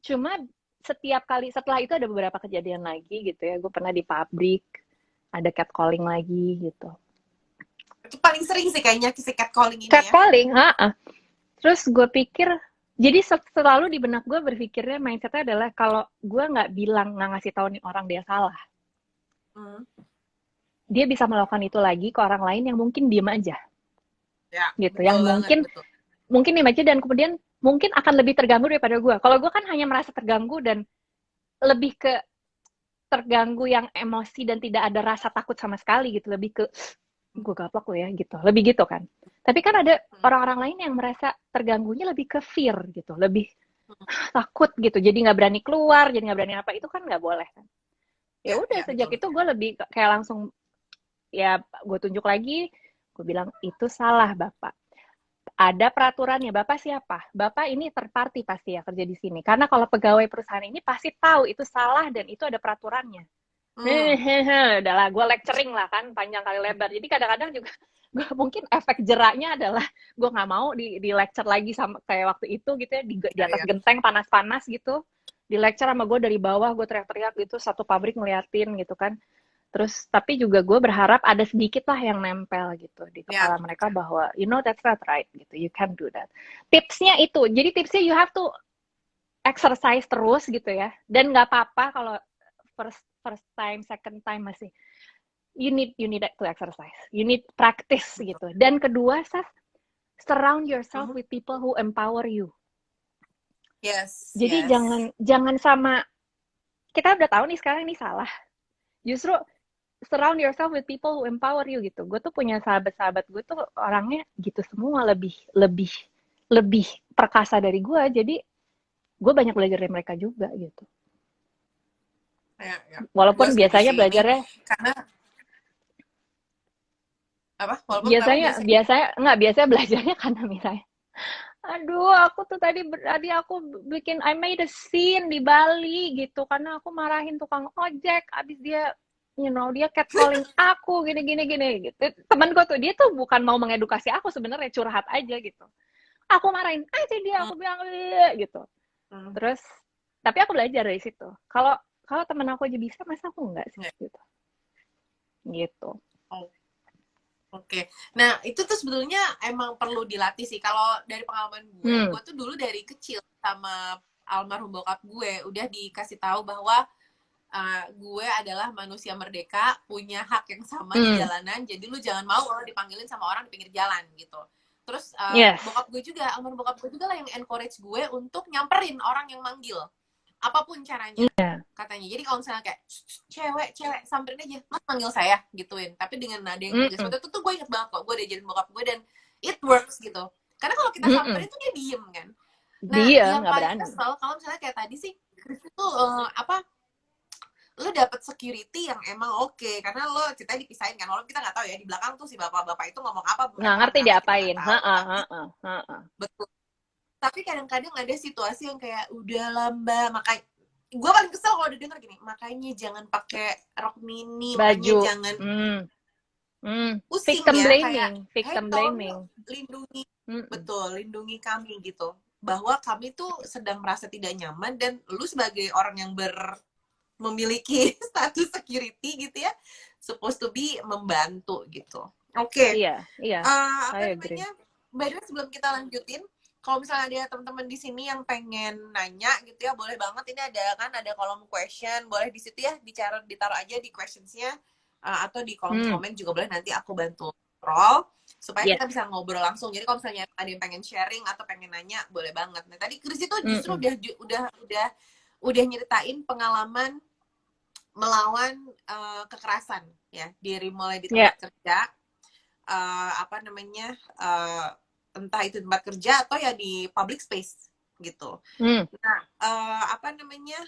cuma setiap kali setelah itu ada beberapa kejadian lagi gitu ya. Gue pernah di pabrik, ada catcalling lagi gitu. Itu paling sering sih kayaknya si catcalling ini catcalling, ya. Terus gue pikir, jadi selalu di benak gue berpikirnya mindsetnya adalah kalau gue nggak bilang, nggak ngasih tahu nih orang dia salah, dia bisa melakukan itu lagi ke orang lain yang mungkin diem aja, gitu, yang mungkin diem aja dan kemudian mungkin akan lebih terganggu daripada gue. Kalau gue kan hanya merasa terganggu dan lebih ke terganggu yang emosi dan tidak ada rasa takut sama sekali gitu, lebih ke gue gaplok lo ya gitu, lebih gitu kan. Tapi kan ada orang-orang lain yang merasa terganggunya lebih ke fear gitu, lebih takut gitu, jadi nggak berani keluar, jadi nggak berani apa, itu kan nggak boleh kan. Ya udah sejak itu gue lebih kayak langsung ya gue tunjuk lagi, gue bilang itu salah Bapak. Ada peraturannya, Bapak siapa? Bapak ini third party pasti ya kerja di sini. Karena kalau pegawai perusahaan ini pasti tahu itu salah dan itu ada peraturannya. Udahlah, gue lecturing lah kan, panjang kali lebar. Jadi kadang-kadang juga gue mungkin efek jeraknya adalah gue nggak mau di lecture lagi sama kayak waktu itu gitu ya, di atas genteng panas-panas gitu. Di lecture sama gue dari bawah, gue teriak-teriak gitu, satu pabrik ngeliatin gitu kan. Terus tapi juga gue berharap ada sedikit lah yang nempel gitu di kepala mereka bahwa you know that's not right gitu, you can't do that. Tipsnya itu, jadi tipsnya you have to exercise terus gitu ya, dan nggak apa-apa kalau first time, second time masih you need to exercise, you need practice gitu. Dan kedua, surround yourself with people who empower you. Jadi jangan sama, kita udah tahu nih sekarang ini salah, justru surround yourself with people who empower you gitu. Gue tuh punya sahabat-sahabat gue tuh orangnya gitu semua, lebih perkasa dari gue. Jadi gue banyak belajar dari mereka juga gitu. Walaupun biasanya belajarnya karena biasanya belajarnya karena misalnya, aduh aku tuh tadi aku bikin I made a scene di Bali gitu karena aku marahin tukang ojek abis dia dia catcalling aku gini gitu. Temen gue tuh, dia tuh bukan mau mengedukasi aku sebenarnya, curhat aja gitu. Aku marahin aja dia, aku bilang gitu. Terus tapi aku belajar dari situ. Kalau temen aku aja bisa, masa aku enggak sih gitu. Oke. Nah, itu tuh sebetulnya emang perlu dilatih sih. Kalau dari pengalaman gue tuh dulu dari kecil sama almarhum bokap gue udah dikasih tahu bahwa gue adalah manusia merdeka, punya hak yang sama di jalanan, jadi lu jangan mau lo dipanggilin sama orang di pinggir jalan gitu. Terus bokap gue juga, almarhum bokap gue juga lah yang encourage gue untuk nyamperin orang yang manggil, apapun caranya, katanya. Jadi kalau misalnya kayak cewek samperin aja, Mas manggil saya gituin, tapi dengan nada yang tegas. Waktu itu tuh gue inget banget kok, gue diajarin bokap gue, dan it works gitu. Karena kalau kita Mm-mm. samperin tuh dia diem kan. Nah, Dia yang nggak paling berani. kesel kalau misalnya kayak tadi sih, Chris itu apa, lo dapet security yang emang oke, karena lo ceritanya dipisahin kan, walaupun kita nggak tahu ya di belakang tuh si bapak-bapak itu ngomong apa Nggak mereka ngerti antara kita diapain. nggak tahu, Ha-ha, tapi ha-ha, ha-ha. betul. Tapi kadang-kadang ada situasi yang kayak udah lamba, makanya gue paling kesel kalau udah denger gini, makanya jangan pakai rok mini, makanya Baju. jangan Hmm. Hmm. pusing Victim ya, kayak blaming. hey Victim tolong yuk blaming. lindungi, Mm-mm. betul, lindungi kami gitu, bahwa kami tuh sedang merasa tidak nyaman dan lu sebagai orang yang memiliki status security gitu ya, supposed to be membantu gitu. Oke. Iya, iya. I Apa agree. namanya, by the way sebelum kita lanjutin, kalau misalnya ada teman-teman di sini yang pengen nanya gitu ya, boleh banget, ini ada kan ada kolom question, boleh di situ ya ditaruh aja di questionsnya, atau di kolom Hmm. komen juga boleh, nanti aku bantu scroll supaya Yes. kita bisa ngobrol langsung. Jadi kalau misalnya ada yang pengen sharing atau pengen nanya, boleh banget. Nah tadi Chris itu justru Mm-mm. udah nyeritain pengalaman melawan kekerasan ya, dari mulai di Ya. tempat kerja, apa namanya, entah itu tempat kerja atau ya di public space gitu. Hmm. Nah, apa namanya,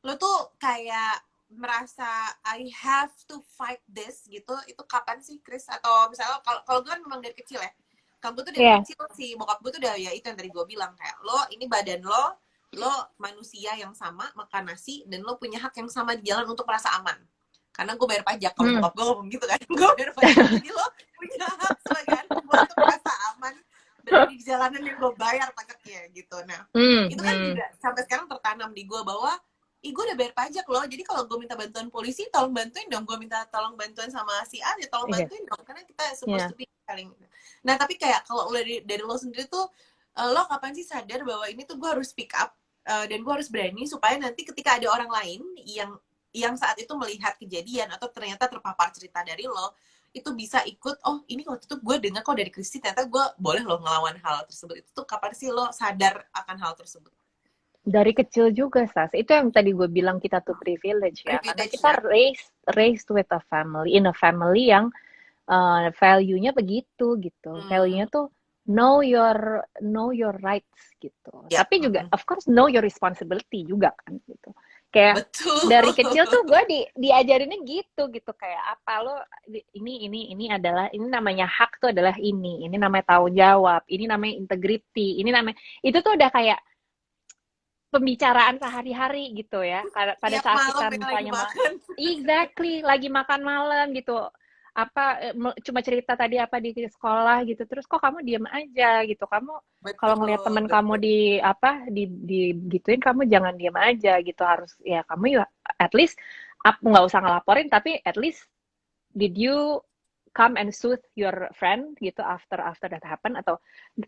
lo tuh kayak merasa I have to fight this gitu, itu kapan sih Chris? Atau misalnya kalau gue kan memang dari kecil ya, kamu tuh dari Ya. kecil sih bokap gue tuh udah, ya itu yang tadi gue bilang, kayak lo ini badan lo manusia yang sama makan nasi, dan lo punya hak yang sama di jalan untuk merasa aman, karena gue bayar pajak. Kalau Hmm. bokap gue ngomong gitu kan, gue bayar pajak, jadi lo punya hak sebagai anak gue untuk merasa aman berada di jalanan yang gue bayar pajaknya gitu. Nah Hmm. itu kan Hmm. juga sampai sekarang tertanam di gue bahwa gue udah bayar pajak loh, jadi kalau gue minta bantuan polisi, tolong bantuin dong. Gue minta tolong bantuan sama si A, ya tolong Iya. bantuin dong, karena kita supposed Ya. to be saling. Nah tapi kayak kalau dari lo sendiri tuh, lo kapan sih sadar bahwa ini tuh gue harus speak up, dan gue harus berani, supaya nanti ketika ada orang lain yang saat itu melihat kejadian atau ternyata terpapar cerita dari lo, itu bisa ikut, oh ini waktu itu gue dengar kok dari Kristi, ternyata gue boleh loh ngelawan hal tersebut. Itu tuh kapan sih lo sadar akan hal tersebut? Dari kecil juga, Sas. Itu yang tadi gue bilang kita tuh privilege ya. Karena Privilege kita ya. raised with a family, in a family yang value-nya begitu gitu. Hmm. Value-nya tuh know your rights gitu. Ya. Tapi juga of course know your responsibility juga kan gitu. Kayak Betul. dari kecil tuh gue diajarinnya gitu kayak apa lo ini adalah, ini namanya hak tuh adalah ini namanya tanggung jawab, ini namanya integrity, ini namanya itu tuh udah kayak pembicaraan sehari-hari gitu ya. Pada Tiap saat malam kita ya lagi misalnya makan. exactly lagi makan malam gitu, apa cuma cerita tadi apa di sekolah gitu, terus kok kamu diem aja gitu, kamu kalau ngelihat Betul, temen kamu betul. di gituin, kamu jangan diem aja gitu, harus ya kamu ya at least nggak usah ngelaporin, tapi at least did you come and soothe your friend gitu after that happen, atau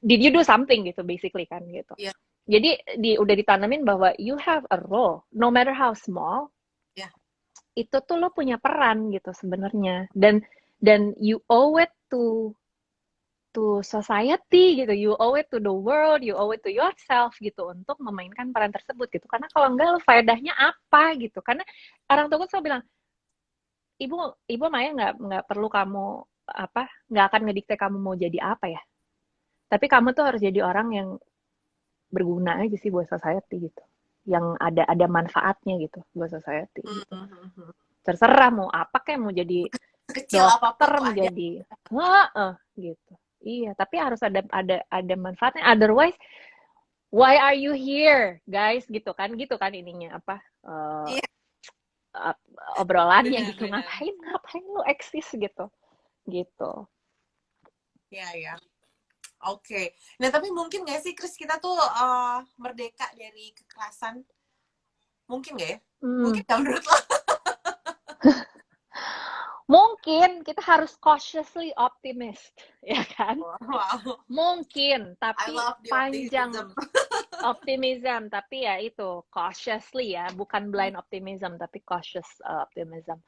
did you do something gitu basically kan gitu. Ya, Jadi udah ditanamin bahwa you have a role, no matter how small, ya. itu tuh lo punya peran gitu sebenarnya, dan you owe it to society gitu, you owe it to the world, you owe it to yourself gitu untuk memainkan peran tersebut gitu. Karena kalau enggak lo faedahnya apa gitu. Karena orang tua selalu bilang, ibu Maya nggak perlu kamu apa, nggak akan ngedikte kamu mau jadi apa ya. Tapi kamu tuh harus jadi orang yang berguna aja sih buat society gitu, yang ada manfaatnya gitu buat society gitu. Hmm. Terserah mau apa, kayak mau jadi Sekecil dokter, apapun tuh mau ada. jadi gitu. Iya, tapi harus ada manfaatnya. Otherwise, why are you here, guys? Gitu kan ininya apa? Iya, Obrolannya gitu. benar-benar. Ngapain lu eksis gitu. Gitu. Iya, ya. Oke. Nah, tapi mungkin nggak sih, Chris, kita tuh merdeka dari kekerasan? Mungkin nggak ya? Mungkin Hmm. nggak menurut lo? Mungkin kita harus cautiously optimist, ya kan? Wow. Mungkin, I tapi love the panjang. optimism. Optimism, tapi ya itu cautiously ya, bukan blind optimism, tapi cautious optimism.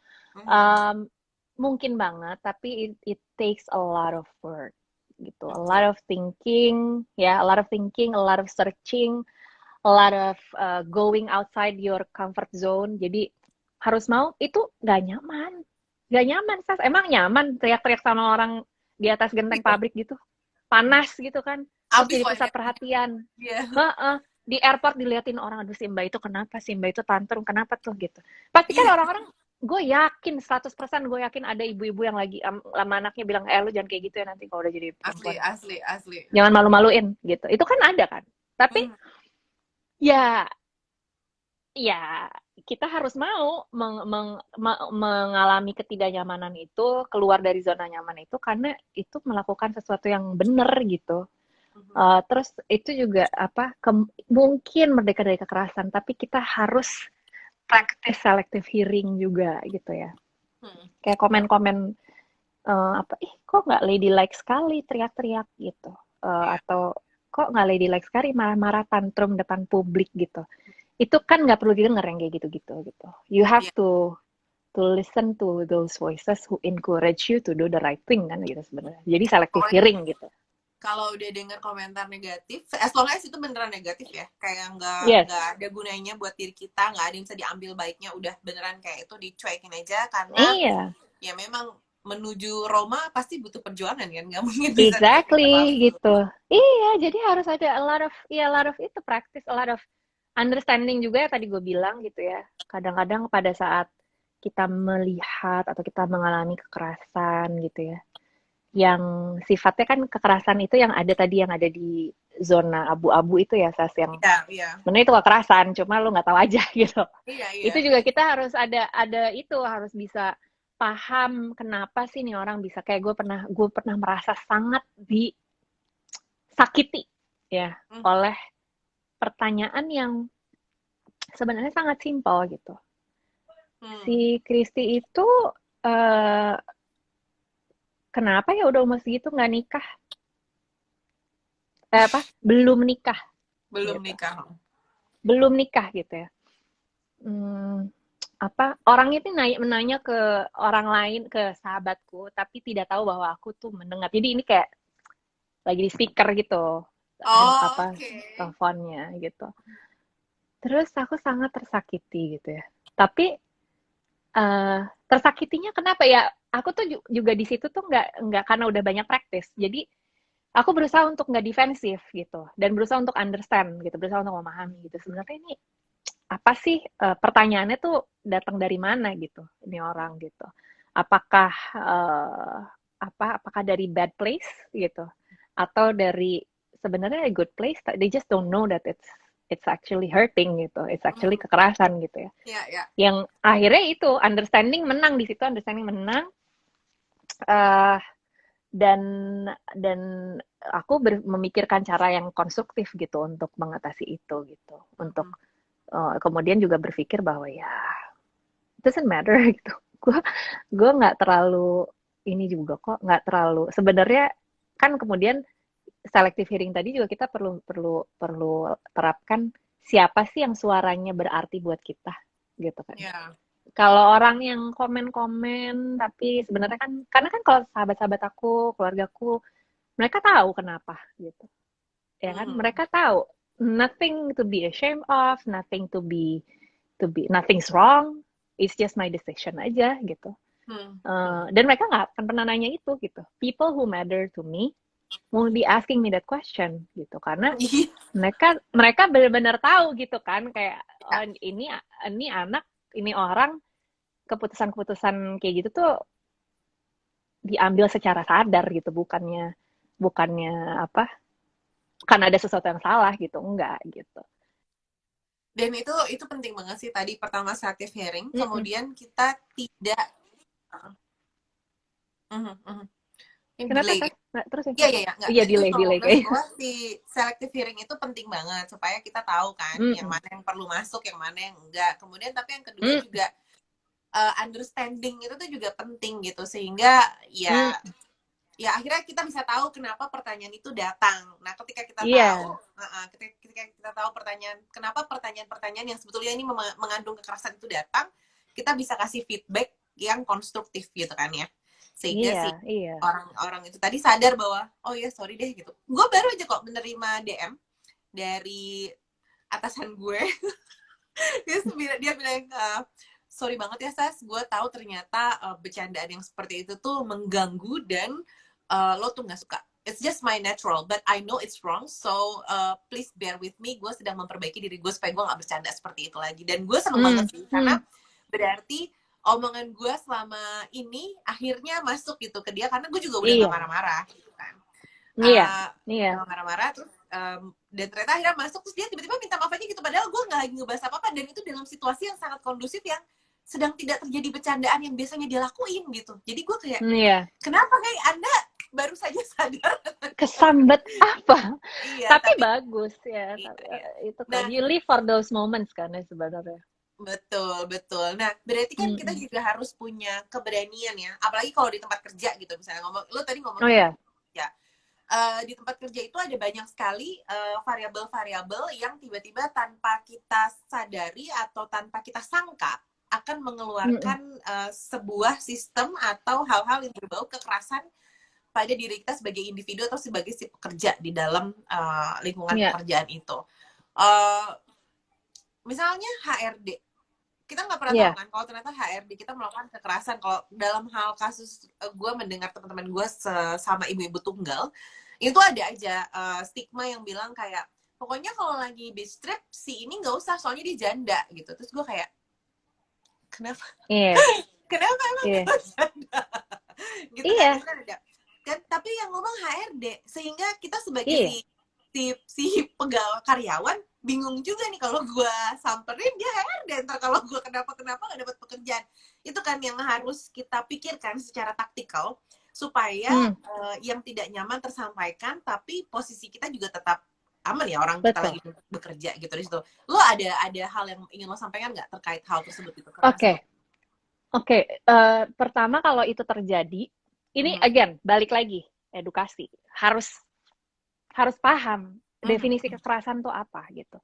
Mungkin banget, tapi it takes a lot of work gitu, a lot Betul. of thinking, ya, a lot of thinking, a lot of searching, a lot of going outside your comfort zone. Jadi harus mau, itu gak nyaman, Sas. Emang nyaman teriak-teriak sama orang di atas genteng pabrik gitu, panas gitu kan, terus Abis jadi lah pusat ya. perhatian. Iya. Heeh. Di airport diliatin orang, aduh si Mbak itu kenapa, si Mbak itu tantrum, kenapa tuh gitu. Pasti kan Iya, orang-orang, gue yakin 100% gue yakin ada ibu-ibu yang lagi sama anaknya bilang, lu jangan kayak gitu ya nanti kalau udah jadi asli, perempuan. asli, asli. Jangan malu-maluin gitu. Itu kan ada kan. Tapi Hmm. ya ya kita harus mau mengalami ketidaknyamanan itu, keluar dari zona nyaman itu karena itu melakukan sesuatu yang benar gitu. Mhm. Terus itu juga apa mungkin merdeka dari kekerasan, tapi kita harus praktis selective hearing juga gitu ya. Hmm. Kayak komen-komen apa kok nggak ladylike sekali teriak-teriak gitu. Iya. Atau kok nggak ladylike sekali marah-marah tantrum depan publik gitu. Itu kan nggak perlu didengar yang kayak gitu-gitu gitu. You have Iya. to listen to those voices who encourage you to do the right thing kan gitu sebenarnya. Jadi selective Pokoknya hearing gitu. kalau udah dengar komentar negatif, as long as itu beneran negatif ya, kayak Yes. nggak ada gunanya buat diri kita, nggak ada yang bisa diambil baiknya, udah beneran kayak itu dicuekin aja karena Iya. ya memang menuju Roma pasti butuh perjuangan kan, nggak mungkin bisa dicuekin Exactly langsung. gitu. Iya, jadi harus ada a lot of itu practice, a lot of understanding juga ya tadi gue bilang gitu ya. Kadang-kadang pada saat kita melihat atau kita mengalami kekerasan gitu ya, yang sifatnya kan kekerasan itu yang ada tadi yang ada di zona abu-abu itu ya, Sas, yang Iya, iya, sebenarnya itu kekerasan, cuma lu nggak tahu aja gitu. iya, iya. Itu juga kita harus ada itu harus bisa paham kenapa sih nih orang bisa kayak gue pernah merasa sangat disakiti ya Hmm. oleh pertanyaan yang sebenarnya sangat simpel gitu. Hmm. Si Kristi itu eh, kenapa ya udah umur segitu nggak nikah? Apa? Belum nikah Belum gitu. nikah. Belum nikah gitu ya. Hmm, apa orang itu menanya ke orang lain, ke sahabatku, tapi tidak tahu bahwa aku tuh mendengar. Jadi ini kayak lagi di speaker gitu, Oh, apa oke. teleponnya gitu. Terus aku sangat tersakiti gitu ya. Tapi tersakitinya kenapa ya? Aku tuh juga di situ tuh nggak karena udah banyak praktis. Jadi aku berusaha untuk nggak defensif gitu dan berusaha untuk understand gitu, berusaha untuk memahami gitu. Sebenarnya ini apa sih pertanyaannya tuh datang dari mana gitu ini orang gitu. Apakah apakah dari bad place gitu atau dari sebenarnya a good place, they just don't know that it's actually hurting gitu, it's actually Hmm. kekerasan gitu ya. Ya, ya. Yang akhirnya itu understanding menang di situ, understanding menang. uh, dan dan aku memikirkan cara yang konstruktif gitu untuk mengatasi itu gitu, untuk Hmm. kemudian juga berpikir bahwa ya it doesn't matter gitu. Gue nggak terlalu ini juga kok, nggak terlalu sebenarnya kan. Kemudian selective hearing tadi juga kita perlu perlu perlu terapkan siapa sih yang suaranya berarti buat kita gitu kan. Ya. Kalau orang yang komen-komen tapi sebenarnya kan karena kan kalau sahabat-sahabat aku, keluargaku, mereka tahu kenapa gitu. Ya kan? Hmm. Mereka tahu nothing to be ashamed of, nothing's wrong. It's just my decision aja gitu. Hmm. Hmm. Dan mereka nggak akan pernah nanya itu gitu. People who matter to me won't be asking me that question gitu karena Iya. mereka benar-benar tahu gitu kan kayak oh, ini anak ini orang keputusan-keputusan kayak gitu tuh diambil secara sadar gitu, bukannya bukannya apa karena ada sesuatu yang salah gitu, enggak gitu. Dan itu penting banget sih tadi pertama selective hearing, Mm -mm. kemudian kita tidak ini Kenapa delay. sih nggak terus ya? Iya, iya, iya, nggak. Iya, Itu delay maksud kayak. gue si selective hearing itu penting banget supaya kita tahu kan Mm yang -mm. mana yang perlu masuk, yang mana yang enggak. Kemudian tapi yang kedua Mm juga understanding itu tuh juga penting gitu sehingga -mm. ya akhirnya kita bisa tahu kenapa pertanyaan itu datang. Nah, ketika kita tahu, Iya, ketika kita tahu kenapa pertanyaan-pertanyaan yang sebetulnya ini mengandung kekerasan itu datang, kita bisa kasih feedback yang konstruktif gitu kan ya. Sehingga iya, si iya. orang-orang itu tadi sadar bahwa, oh ya sorry deh gitu. Gue baru aja kok menerima DM dari atasan gue. dia bilang, sorry banget ya Sas, gue tahu ternyata bercandaan yang seperti itu tuh mengganggu dan lo tuh nggak suka. It's just my natural, but I know it's wrong, so please bear with me. Gue sedang memperbaiki diri gue supaya gue nggak bercanda seperti itu lagi. Dan gue seneng banget sih, karena berarti omongan gue selama ini akhirnya masuk gitu ke dia, karena gue juga udah nggak Iya, marah-marah gitu kan. iya, iya. Udah marah-marah terus dan ternyata akhirnya masuk, terus dia tiba-tiba minta maaf aja gitu, padahal gue nggak lagi ngebahas apa-apa, dan itu dalam situasi yang sangat kondusif, yang sedang tidak terjadi bercandaan yang biasanya dia lakuin gitu. Jadi gue kayak, Iya. kenapa kayak Anda baru saja sadar? Kesambet apa? Iya, Tapi tapi bagus ya. iya. Itu kan Nah, you live for those moments kan ya sebenarnya. betul, betul. Nah, berarti kan kita juga harus punya keberanian ya, apalagi kalau di tempat kerja gitu, misalnya lo tadi Oh ngomongin ya. ya. Di tempat kerja itu ada banyak sekali variabel-variabel yang tiba-tiba tanpa kita sadari atau tanpa kita sangka akan mengeluarkan sebuah sistem atau hal-hal yang berbau kekerasan pada diri kita sebagai individu atau sebagai si pekerja di dalam lingkungan pekerjaan itu. Misalnya HRD, kita nggak pernah tahu kan kalau ternyata HRD kita melakukan kekerasan. Kalau dalam hal kasus gue mendengar teman-teman gue sama ibu-ibu tunggal, itu ada aja stigma yang bilang kayak, pokoknya kalau lagi beach trip si ini nggak usah, soalnya dia janda gitu. Terus gue kayak, kenapa? Kenapa emang dia janda? Gitu kan, itu kan ada. Kan, tapi yang ngomong HRD, sehingga kita sebagai si pegawai karyawan bingung juga nih, kalau gue samperin dia HRD, ntar kalau gue kenapa nggak dapat pekerjaan. Itu kan yang harus kita pikirkan secara taktikal, supaya yang tidak nyaman tersampaikan, tapi posisi kita juga tetap aman ya, orang kita lagi bekerja gitu di situ. Lo ada hal yang ingin lo sampaikan nggak terkait hal tersebut itu? Oke. Pertama, kalau itu terjadi, ini again balik lagi edukasi, harus paham definisi kekerasan tuh apa gitu.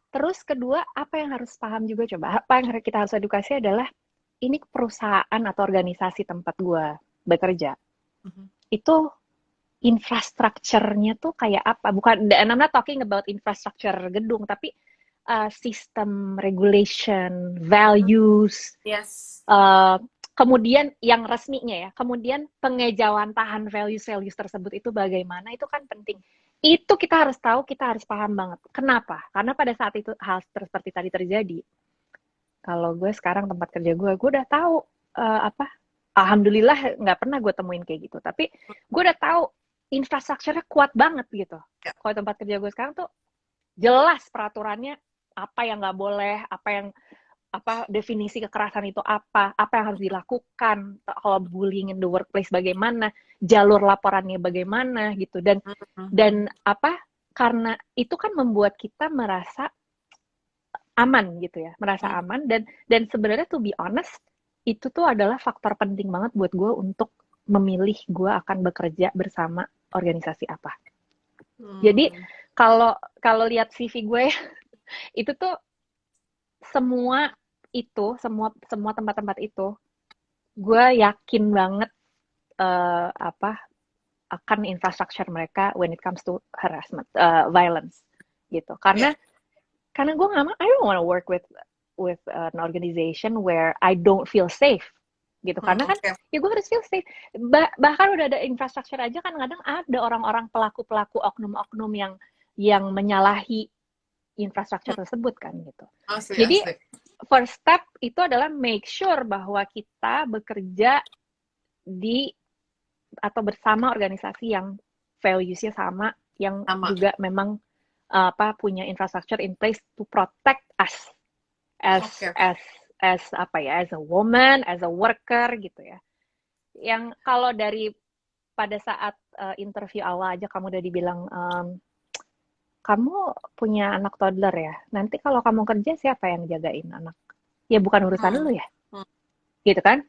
Terus kedua, apa yang harus paham juga, coba apa yang kita harus edukasi adalah, ini perusahaan atau organisasi tempat gue bekerja, itu infrastrukturnya tuh kayak apa? Bukan, I'm not talking about infrastruktur gedung, tapi sistem, regulation, values, kemudian yang resminya ya, kemudian pengejawantahan values tersebut itu bagaimana, itu kan penting. Itu kita harus tahu, kita harus paham banget. Kenapa? Karena pada saat itu hal seperti tadi terjadi, kalau gue sekarang tempat kerja gue udah tahu alhamdulillah nggak pernah gue temuin kayak gitu, tapi gue udah tahu infrastrukturnya kuat banget gitu. Kalau tempat kerja gue sekarang tuh jelas peraturannya, apa yang nggak boleh, definisi kekerasan itu apa yang harus dilakukan, kalau bullying in the workplace bagaimana, jalur laporannya bagaimana gitu, dan karena itu kan membuat kita merasa aman gitu ya, merasa aman, dan sebenarnya to be honest, itu tuh adalah faktor penting banget buat gue untuk memilih gue akan bekerja bersama organisasi apa. Jadi kalau lihat CV gue itu tuh semua tempat-tempat itu gue yakin banget akan infrastruktur mereka when it comes to harassment, violence gitu. Karena gue nggak mau, I don't want to work with an organization where I don't feel safe gitu. Karena kan ya gue harus feel safe. Bahkan udah ada infrastruktur aja, kan kadang ada orang-orang pelaku oknum-oknum yang menyalahi infrastruktur tersebut kan gitu. Jadi first step itu adalah make sure bahwa kita bekerja di atau bersama organisasi yang values-nya sama, yang juga memang punya infrastruktur in place to protect us as a woman, as a worker gitu ya. Yang kalau dari pada saat interview awal aja kamu udah dibilang, kamu punya anak toddler ya, nanti kalau kamu kerja siapa yang jagain anak? Ya bukan urusan lu ya, gitu kan?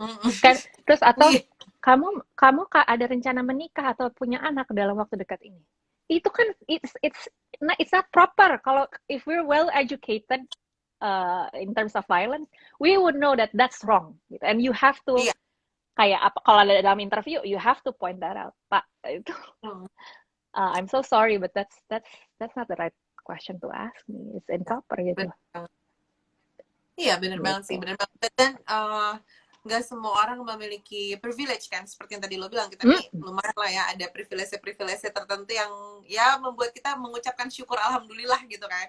Terus atau kamu ada rencana menikah atau punya anak dalam waktu dekat ini? Itu kan it's not proper. Kalau if we're well educated in terms of violence, we would know that that's wrong. Gitu. And you have to kayak apa? Kalau ada dalam interview, you have to point that out, Pak. Itu. I'm so sorry, but that's not the right question to ask me. It's improper gitu. Iya, benar banget sih, benar banget. Dan nggak semua orang memiliki privilege kan, seperti yang tadi lo bilang, kita nih lumayan lah ya ada privilege tertentu yang ya membuat kita mengucapkan syukur alhamdulillah gitu kan.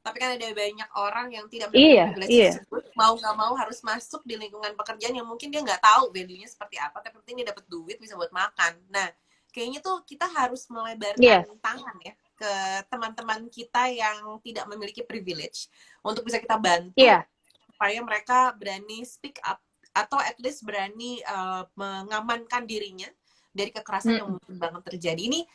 Tapi kan ada banyak orang yang tidak mendapatkan Iya, privilege iya. tersebut, mau nggak mau harus masuk di lingkungan pekerjaan yang mungkin dia nggak tahu value-nya seperti apa, tapi penting dia dapat duit bisa buat makan. Nah, kayaknya tuh kita harus melebarkan Yes. tangan ya ke teman-teman kita yang tidak memiliki privilege untuk bisa kita bantu Iya. supaya mereka berani speak up atau at least berani mengamankan dirinya dari kekerasan yang mungkin banget terjadi.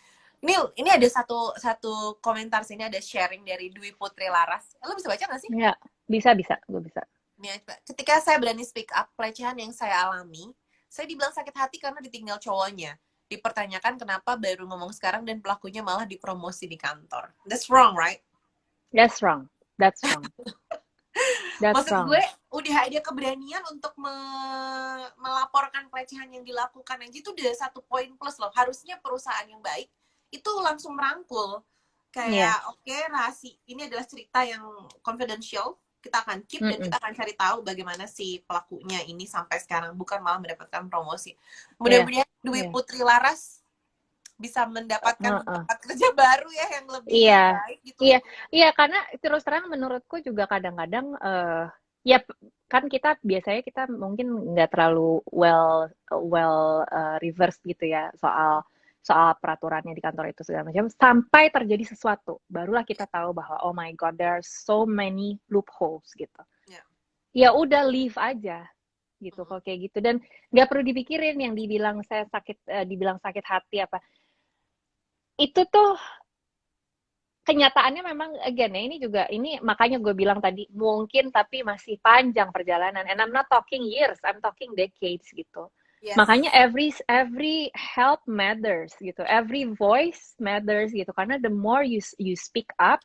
Ini ada satu komentar sini, ada sharing dari Dwi Putri Laras. Lo bisa baca nggak sih? Ya, bisa, gue bisa. Nih, ketika saya berani speak up pelecehan yang saya alami, saya dibilang sakit hati karena ditinggal cowoknya. Dipertanyakan kenapa baru ngomong sekarang dan pelakunya malah dipromosi di kantor. That's wrong, right? That's wrong. That's wrong. That's Maksud wrong. gue, udah ada keberanian untuk melaporkan pelecehan yang dilakukan aja, itu udah satu poin plus loh. Harusnya perusahaan yang baik itu langsung merangkul. Iya. Kayak, oke, rahasia, ini adalah cerita yang confidential, kita akan keep dan kita akan cari tahu bagaimana si pelakunya ini sampai sekarang, bukan malah mendapatkan promosi. Mudah-mudahan Dwi Putri Laras bisa mendapatkan tempat kerja baru ya yang lebih baik gitu. Iya, karena terus terang menurutku juga kadang-kadang ya kan kita biasanya kita mungkin nggak terlalu well reverse gitu ya soal peraturannya di kantor itu segala macam, sampai terjadi sesuatu barulah kita tahu bahwa oh my god, there are so many loopholes gitu. Ya udah leave aja gitu kalau kayak gitu, dan nggak perlu dipikirin yang dibilang saya dibilang sakit hati apa. Itu tuh kenyataannya memang again ya, ini makanya gue bilang tadi mungkin tapi masih panjang perjalanan, and I'm not talking years, I'm talking decades gitu. Makanya every help matters gitu, every voice matters gitu, karena the more you speak up,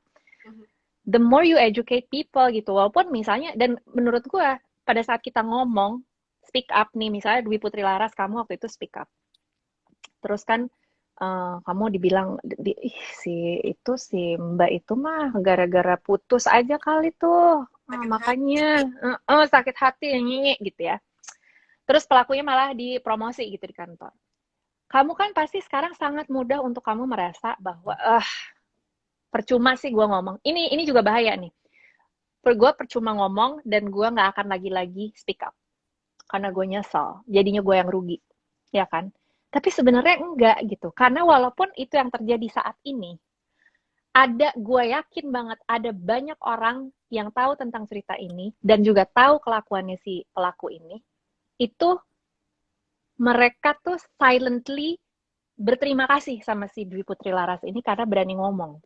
the more you educate people gitu. Walaupun misalnya, dan menurut gue pada saat kita ngomong speak up nih, misalnya Dwi Putri Laras, kamu waktu itu speak up, terus kan kamu dibilang si Mbak itu mah gara-gara putus aja kali tuh, makanya sakit hati nyanyi gitu ya. Terus pelakunya malah dipromosi gitu di kantor. Kamu kan pasti sekarang sangat mudah untuk kamu merasa bahwa percuma sih gue ngomong. Ini juga bahaya nih. Gue percuma ngomong dan gue nggak akan lagi speak up karena gue nyesel. Jadinya gue yang rugi, ya kan? Tapi sebenarnya enggak gitu, karena walaupun itu yang terjadi saat ini, gue yakin banget ada banyak orang yang tahu tentang cerita ini dan juga tahu kelakuannya si pelaku ini, itu mereka tuh silently berterima kasih sama si Dwi Putri Laras ini karena berani ngomong.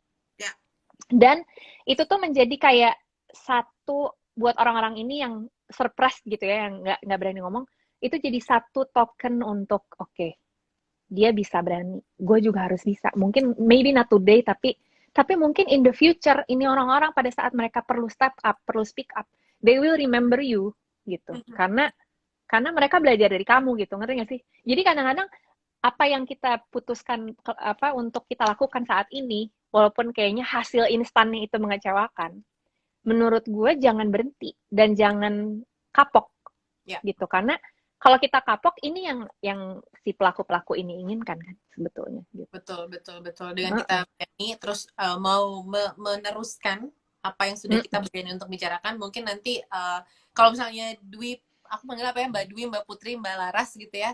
Dan itu tuh menjadi kayak satu buat orang-orang ini yang surprise gitu ya, yang nggak berani ngomong, itu jadi satu token untuk oke, dia bisa berani, gue juga harus bisa. Mungkin maybe not today, tapi mungkin in the future ini orang-orang pada saat mereka perlu step up, perlu speak up, they will remember you gitu. Karena mereka belajar dari kamu gitu, ngerti gak sih? Jadi kadang-kadang apa yang kita putuskan untuk kita lakukan saat ini, walaupun kayaknya hasil instannya itu mengecewakan, menurut gue jangan berhenti dan jangan kapok gitu, karena kalau kita kapok, ini yang si pelaku ini inginkan kan sebetulnya gitu. Betul dengan kita berani terus mau meneruskan apa yang sudah kita berani untuk bicarakan. Mungkin nanti kalau misalnya Dwi, aku panggil apa ya, Mbak Dwi, Mbak Putri, Mbak Laras gitu ya,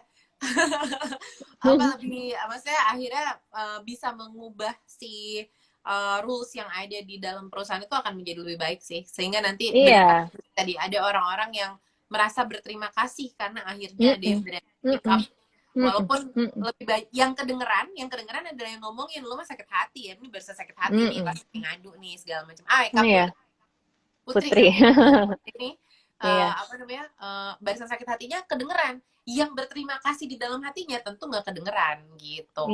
maksudnya akhirnya bisa mengubah si rules yang ada di dalam perusahaan itu akan menjadi lebih baik sih, sehingga nanti benar tadi ada orang-orang yang merasa berterima kasih karena akhirnya ada yang berani speak up, walaupun lebih baik yang kedengeran adalah yang ngomongin lu mah sakit hati ya, ini berasa sakit hati nih pas ngadu nih segala macam. Putri ini apa namanya, barisan sakit hatinya kedengeran, yang berterima kasih di dalam hatinya tentu nggak kedengeran gitu.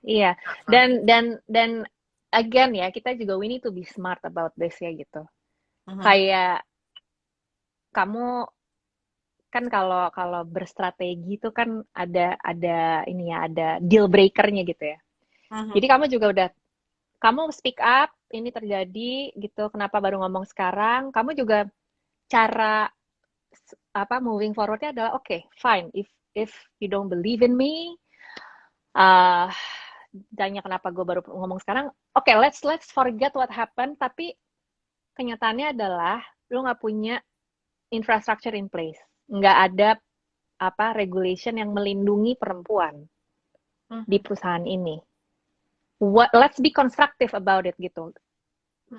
Iya. Dan again ya, kita juga we need to be smart about this ya gitu. Kayak kamu kan kalau berstrategi itu kan ada ini ya, ada deal breakernya gitu ya. Jadi kamu juga kamu speak up, ini terjadi gitu, kenapa baru ngomong sekarang? Kamu juga cara moving forwardnya adalah okay, fine, if you don't believe in me, uh, tanya kenapa gue baru ngomong sekarang, okay, let's forget what happened, tapi kenyataannya adalah lu nggak punya infrastructure in place, nggak ada regulation yang melindungi perempuan di perusahaan ini. Let's be constructive about it gitu.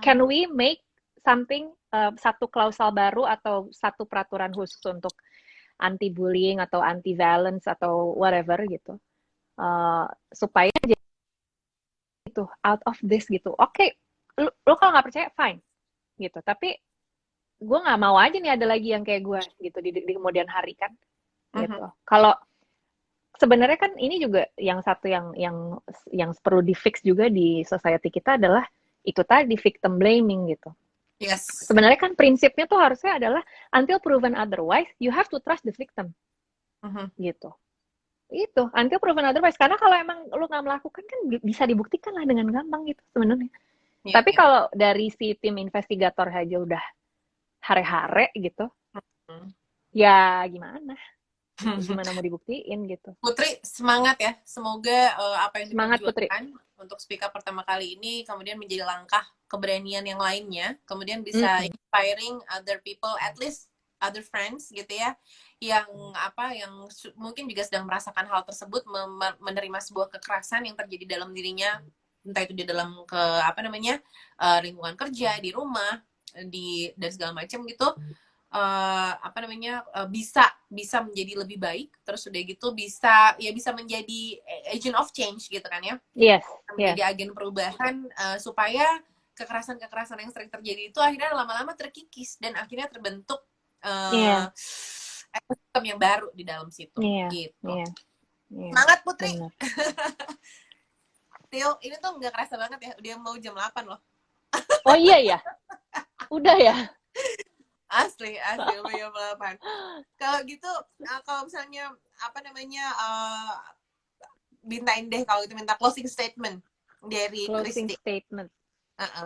Can we make something, satu klausal baru atau satu peraturan khusus untuk anti bullying atau anti violence atau whatever gitu, supaya gitu out of this gitu. Oke, lu kalau nggak percaya fine gitu, tapi gue nggak mau aja nih ada lagi yang kayak gue gitu di kemudian hari kan gitu. Kalau sebenarnya kan ini juga yang satu yang perlu di fix juga di society kita adalah itu tadi, victim blaming gitu. Yes. Sebenarnya kan prinsipnya tuh harusnya adalah until proven otherwise, you have to trust the victim. Gitu. Itu, until proven otherwise. Karena kalau emang lu nggak melakukan kan bisa dibuktikan lah dengan gampang gitu sebenarnya. Tapi kalau dari si tim investigator aja udah hare-hare gitu, ya gimana? Gimana mau dibuktiin gitu. Putri, semangat ya. Semoga apa yang diperjuangkan untuk speak up pertama kali ini kemudian menjadi langkah keberanian yang lainnya, kemudian bisa inspiring other people, at least other friends gitu ya, yang mungkin juga sedang merasakan hal tersebut, menerima sebuah kekerasan yang terjadi dalam dirinya, entah itu di dalam lingkungan kerja, di rumah, dan segala macam gitu. Bisa menjadi lebih baik, terus udah gitu bisa menjadi agent of change gitu kan ya. Yes. Menjadi agen perubahan, supaya kekerasan yang sering terjadi itu akhirnya lama-lama terkikis dan akhirnya terbentuk ekosistem yang baru di dalam situ gitu. Semangat Putri. Theo, ini tuh nggak kerasa banget ya, udah mau jam 8 loh. Oh iya ya, udah ya. Asli jam 8. Kalau gitu, kalau misalnya mintain deh kalau itu, minta closing statement dari Christy.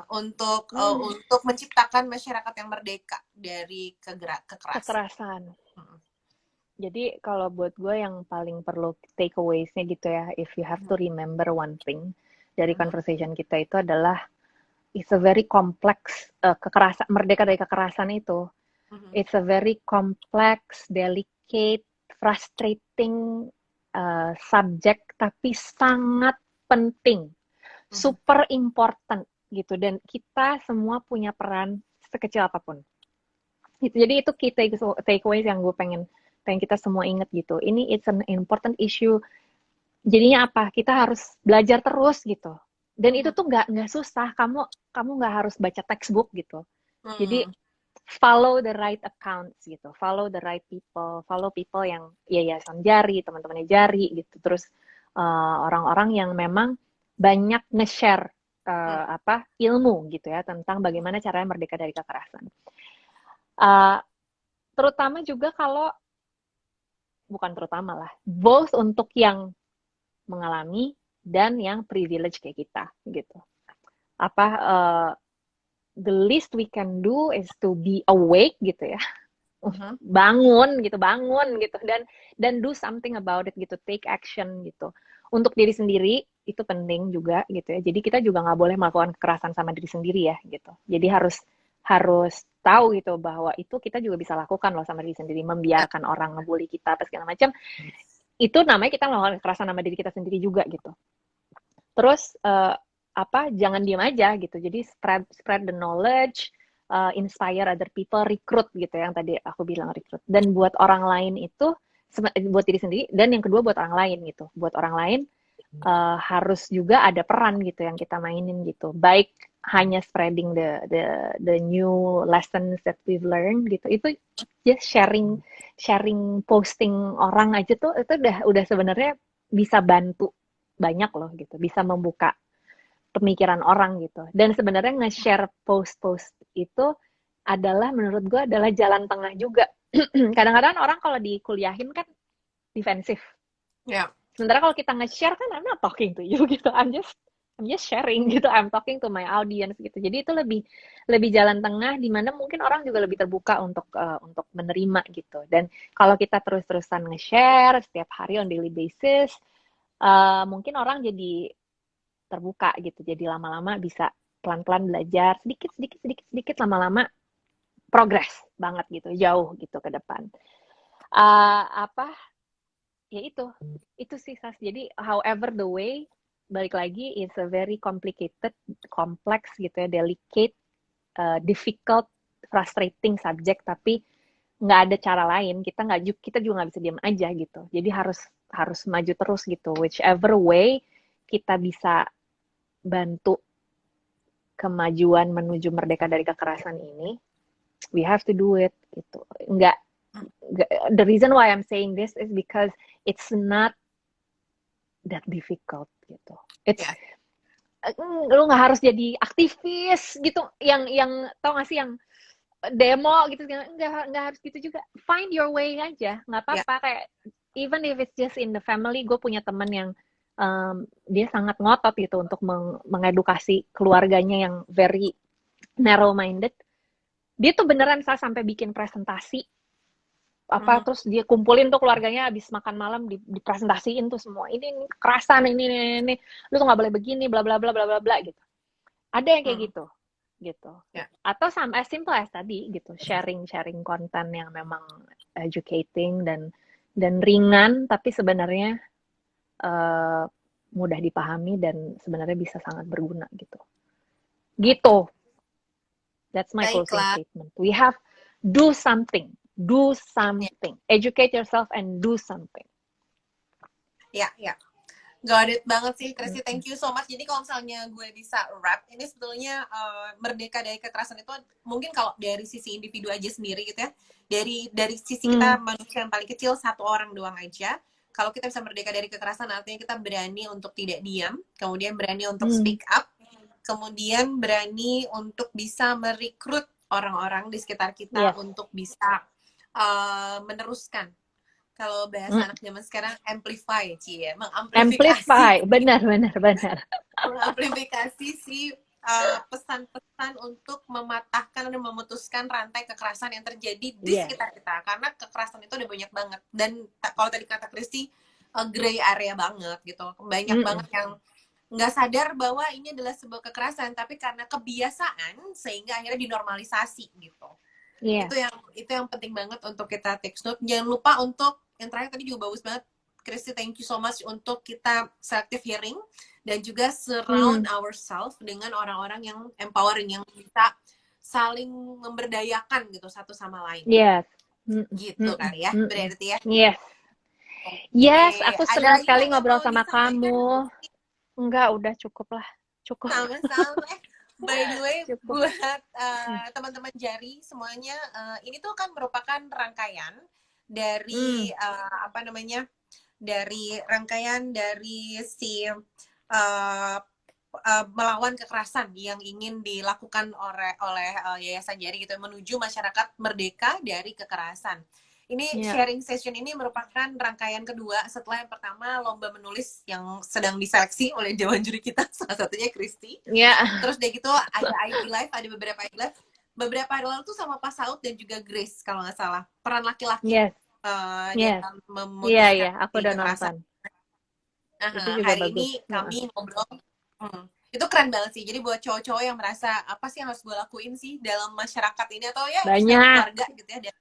Untuk menciptakan masyarakat yang merdeka dari kekerasan. Jadi kalau buat gue yang paling perlu takeaways-nya gitu ya, if you have to remember one thing dari conversation kita itu adalah it's a very complex, kekerasan, merdeka dari kekerasan itu. It's a very complex, delicate, frustrating subject, tapi sangat penting, super important gitu. Dan kita semua punya peran sekecil apapun. Gitu. Jadi itu key takeaways yang gue pengen kita semua inget gitu. Ini it's an important issue. Jadinya apa? Kita harus belajar terus gitu. Dan itu tuh nggak susah. Kamu nggak harus baca textbook gitu. Jadi follow the right accounts gitu, follow the right people, follow people yang yayasan Jari, teman-temannya Jari gitu, terus orang-orang yang memang banyak nge-share ilmu gitu ya tentang bagaimana caranya merdeka dari kekerasan. Terutama juga both untuk yang mengalami dan yang privilege kayak kita gitu. The least we can do is to be awake gitu ya. Bangun gitu dan do something about it gitu, take action gitu. Untuk diri sendiri itu penting juga gitu ya. Jadi kita juga nggak boleh melakukan kekerasan sama diri sendiri ya gitu. Jadi harus tahu gitu bahwa itu kita juga bisa lakukan loh sama diri sendiri, membiarkan orang ngebully kita apa segala macam. Itu namanya kita melakukan kekerasan sama diri kita sendiri juga gitu. Terus jangan diam aja gitu. Jadi spread the knowledge, inspire other people, recruit gitu yang tadi aku bilang recruit. Dan buat orang lain itu buat diri sendiri, dan yang kedua buat orang lain gitu. Buat orang lain harus juga ada peran gitu yang kita mainin gitu. Baik hanya spreading the new lessons that we've learned gitu. Itu just sharing posting orang aja tuh itu udah sebenarnya bisa bantu banyak loh gitu. Bisa membuka pemikiran orang gitu. Dan sebenarnya nge-share post-post itu adalah menurut gue adalah jalan tengah juga. Kadang-kadang orang kalau dikuliahin kan defensif. Yeah. Sementara kalau kita nge-share kan I'm not talking to you gitu. I'm just I'm just sharing gitu, I'm talking to my audience gitu. Jadi itu lebih lebih jalan tengah di mana mungkin orang juga lebih terbuka untuk menerima gitu. Dan kalau kita terus-terusan nge-share setiap hari on daily basis, mungkin orang jadi terbuka gitu. Jadi lama-lama bisa pelan-pelan belajar sedikit sedikit sedikit sedikit, lama-lama progress banget gitu, jauh gitu ke depan. Apa ya itu sih Sas. Jadi however the way, balik lagi, it's a very complicated, complex gitu ya, delicate, difficult, frustrating subject, tapi nggak ada cara lain, kita juga nggak bisa diam aja gitu. Jadi harus harus maju terus gitu, whichever way kita bisa bantu kemajuan menuju merdeka dari kekerasan ini, we have to do it gitu. Nggak, the reason why I'm saying this is because it's not that difficult gitu. It's Ya. lu nggak harus jadi aktivis gitu, yang tau gak sih yang demo gitu, nggak harus gitu juga. Find your way aja, nggak Ya. apa-apa. Kayak even if it's just in the family, gue punya teman yang dia sangat ngotot gitu untuk mengedukasi keluarganya yang very narrow minded. Dia tuh beneran sampai bikin presentasi apa, terus dia kumpulin tuh keluarganya habis makan malam, dipresentasiin tuh semua, ini kekerasan, ini lu tuh nggak boleh begini, bla bla bla bla bla bla gitu. Ada yang kayak gitu. Ya. Atau as simple as tadi gitu, sharing konten yang memang educating dan ringan, tapi sebenarnya mudah dipahami dan sebenarnya bisa sangat berguna gitu. That's my closing Baiklah. statement. We have do something, educate yourself and do something. Ya. Got it banget sih, Christy. Thank you so much. Jadi kalau misalnya gue bisa wrap, ini sebetulnya merdeka dari kekerasan itu mungkin kalau dari sisi individu aja sendiri gitu ya. Dari sisi kita manusia yang paling kecil, satu orang doang aja. Kalau kita bisa merdeka dari kekerasan, artinya kita berani untuk tidak diam, kemudian berani untuk speak up, kemudian berani untuk bisa merekrut orang-orang di sekitar kita untuk bisa meneruskan. Kalau bahasa anak zaman sekarang, amplify, mengamplifikasi. Benar. Mengamplifikasi si pesan-pesan untuk mematahkan dan memutuskan rantai kekerasan yang terjadi di sekitar kita. Karena kekerasan itu udah banyak banget. Dan kalau tadi kata Christy, gray area banget gitu. Banyak banget yang nggak sadar bahwa ini adalah sebuah kekerasan, tapi karena kebiasaan sehingga akhirnya dinormalisasi gitu. Itu yang penting banget untuk kita take note. Jangan lupa untuk yang terakhir tadi juga bagus banget, Christy, thank you so much, untuk kita selective hearing dan juga surround ourselves dengan orang-orang yang empowering, yang bisa saling memberdayakan gitu satu sama lain. Gitu kali ya, berarti ya. Yes, aku senang sekali ngobrol sama kamu. Enggak, udah cukup lah. Cukup. Sama-sama. By the way, buat teman-teman Jari semuanya, ini tuh kan merupakan rangkaian dari dari si melawan kekerasan yang ingin dilakukan oleh Yayasan Jari gitu, menuju masyarakat merdeka dari kekerasan. Ini sharing session ini merupakan rangkaian kedua setelah yang pertama lomba menulis yang sedang diseleksi oleh dewan juri kita, salah satunya Christy. Terus dari gitu ada IG Live, ada beberapa IG Live. Beberapa hari lalu tuh sama Pak Saud dan juga Grace kalau nggak salah, peran laki-laki yang memutuskan aku udah nonton. Itu juga hari bagus. Ini kami ngobrol, itu keren banget sih. Jadi buat cowok-cowok yang merasa apa sih yang harus gue lakuin sih dalam masyarakat ini, atau ya dalam keluarga gitu ya,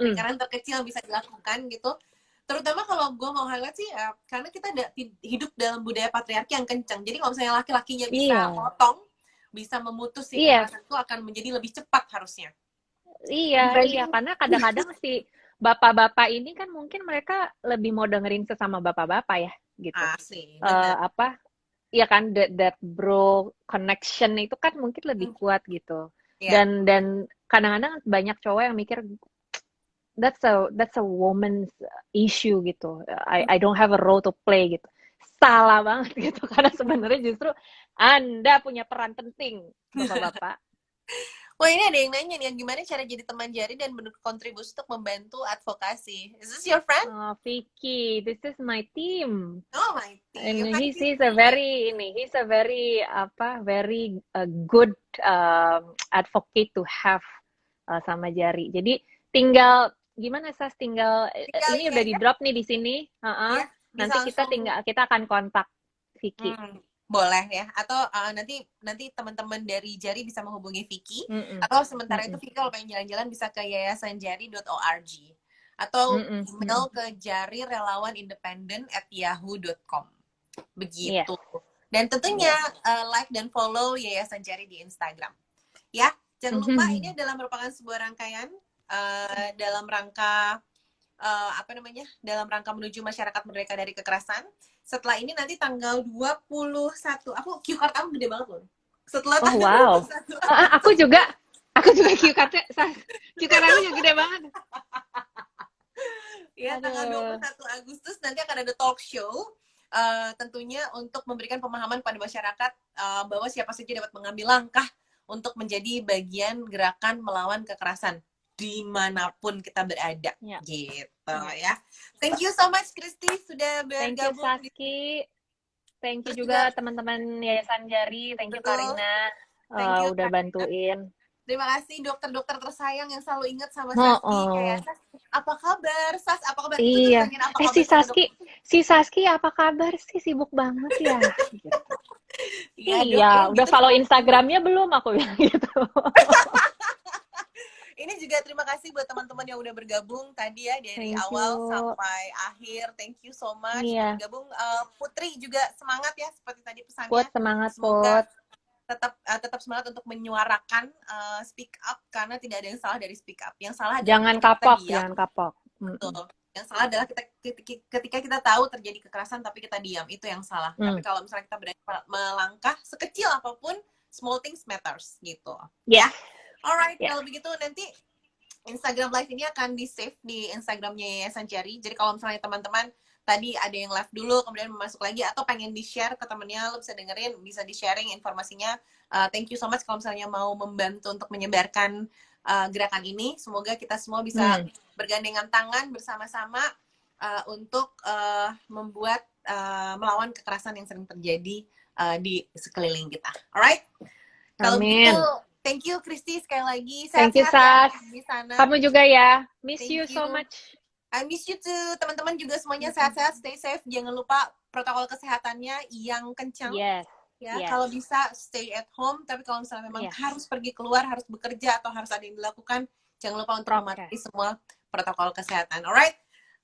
lingkaran terkecil yang bisa dilakukan gitu. Terutama kalau gue mau highlight sih, karena kita hidup dalam budaya patriarki yang kencang. Jadi kalau misalnya laki-lakinya bisa potong, bisa memutus si kekerasan itu, akan menjadi lebih cepat harusnya. Iya, karena kadang-kadang si bapak-bapak ini kan mungkin mereka lebih mau dengerin sesama bapak-bapak ya, gitu. Asli, Iya kan, that bro connection itu kan mungkin lebih kuat gitu. Dan kadang-kadang banyak cowok yang mikir that's a woman's issue gitu. I don't have a role to play gitu. Salah banget gitu, karena sebenarnya justru Anda punya peran penting, bapak-bapak. Wah, ini ada yang nanya nih, gimana cara jadi teman Jari dan berkontribusi untuk membantu advokasi? Is this your friend? Oh, Vicky, this is my team. Oh, my And team. Hi, he's a Vicky. very ini, he's a very apa, very good advocate to have sama Jari. Jadi tinggal gimana Sas, tinggal Tinggal ini ini udah di aja, drop nih di sini. ya. Bisa Nanti langsung. kita akan kontak Vicky. Boleh ya. Atau nanti teman-teman dari Jari bisa menghubungi Vicky. Mm-mm. Atau sementara itu Mm-mm. Vicky kalau pengen jalan-jalan bisa ke yayasanjari.org. Atau Mm-mm. email ke jarirelawanindependen@yahoo.com. Iya. Begitu. Dan tentunya Yes. like dan follow Yayasan Jari di Instagram. Ya, jangan lupa ini adalah merupakan sebuah rangkaian dalam rangka apa namanya? Dalam rangka menuju masyarakat merdeka dari kekerasan. Setelah ini nanti tanggal 21. Aku QR kamu gede banget loh. Setelah Oh tanggal wow. 21 Aku Agustus. juga QKT aku juga gede banget. Ya, tanggal Aduh. 21 Agustus nanti akan ada talk show. Tentunya untuk memberikan pemahaman pada masyarakat bahwa siapa saja dapat mengambil langkah untuk menjadi bagian gerakan melawan kekerasan dimanapun kita berada, Ya. gitu ya. Thank you so much Kristi sudah Thank you bergabung. Saski. Thank you Terus juga juga teman-teman Yayasan Jari. Thank you betul, Karina thank you udah Karina. bantuin. Terima kasih dokter-dokter tersayang yang selalu ingat sama Oh, Saski. Kayak oh. Sas, apa kabar? Sas, apa kabar? Itu tuh Iya. ditanyain apa kabar Si Saski apa kabar sih? Sibuk banget ya. Gitu. Iya dok ya, Iya, udah gitu follow selalu. Instagramnya belum aku bilang gitu. Ini juga terima kasih buat teman-teman yang udah bergabung tadi ya dari Thank you. awal sampai akhir. Thank you so much udah Iya. bergabung. Putri juga semangat ya seperti tadi pesannya. Put semangat Semoga Put. tetap semangat untuk menyuarakan speak up karena tidak ada yang salah dari speak up. Yang salah adalah Jangan ketika kita kapok, diam. jangan kapok. Betul. Yang salah adalah ketika kita tahu terjadi kekerasan tapi kita diam, itu yang salah. Tapi kalau misalnya kita berani melangkah sekecil apapun, small things matters gitu. Yeah. Ya. Alright, Yeah. kalau begitu nanti Instagram Live ini akan di-save di Instagramnya Yayasan Jari. Jadi kalau misalnya teman-teman tadi ada yang live dulu, kemudian masuk lagi, atau pengen di-share ke temennya, lo bisa dengerin, bisa di-sharing informasinya. Thank you so much kalau misalnya mau membantu untuk menyebarkan gerakan ini. Semoga kita semua bisa bergandengan tangan bersama-sama untuk membuat melawan kekerasan yang sering terjadi di sekeliling kita. Alright? Kalau begitu, thank you Kristi sekali lagi. Sehat-sehat ya di sana. Kamu juga ya. Miss you so much. I miss you too. Teman-teman juga semuanya sehat-sehat, stay safe. Jangan lupa protokol kesehatannya yang kencang. Yes. Ya, kalau bisa stay at home. Tapi kalau misalnya memang harus pergi keluar, harus bekerja atau harus ada yang dilakukan, jangan lupa untuk mematuhi semua protokol kesehatan. Alright?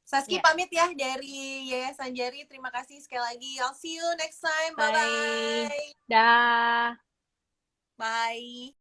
Saski pamit ya dari Yayasan Jari. Terima kasih sekali lagi. I'll see you next time. Bye-bye. Dah. Bye.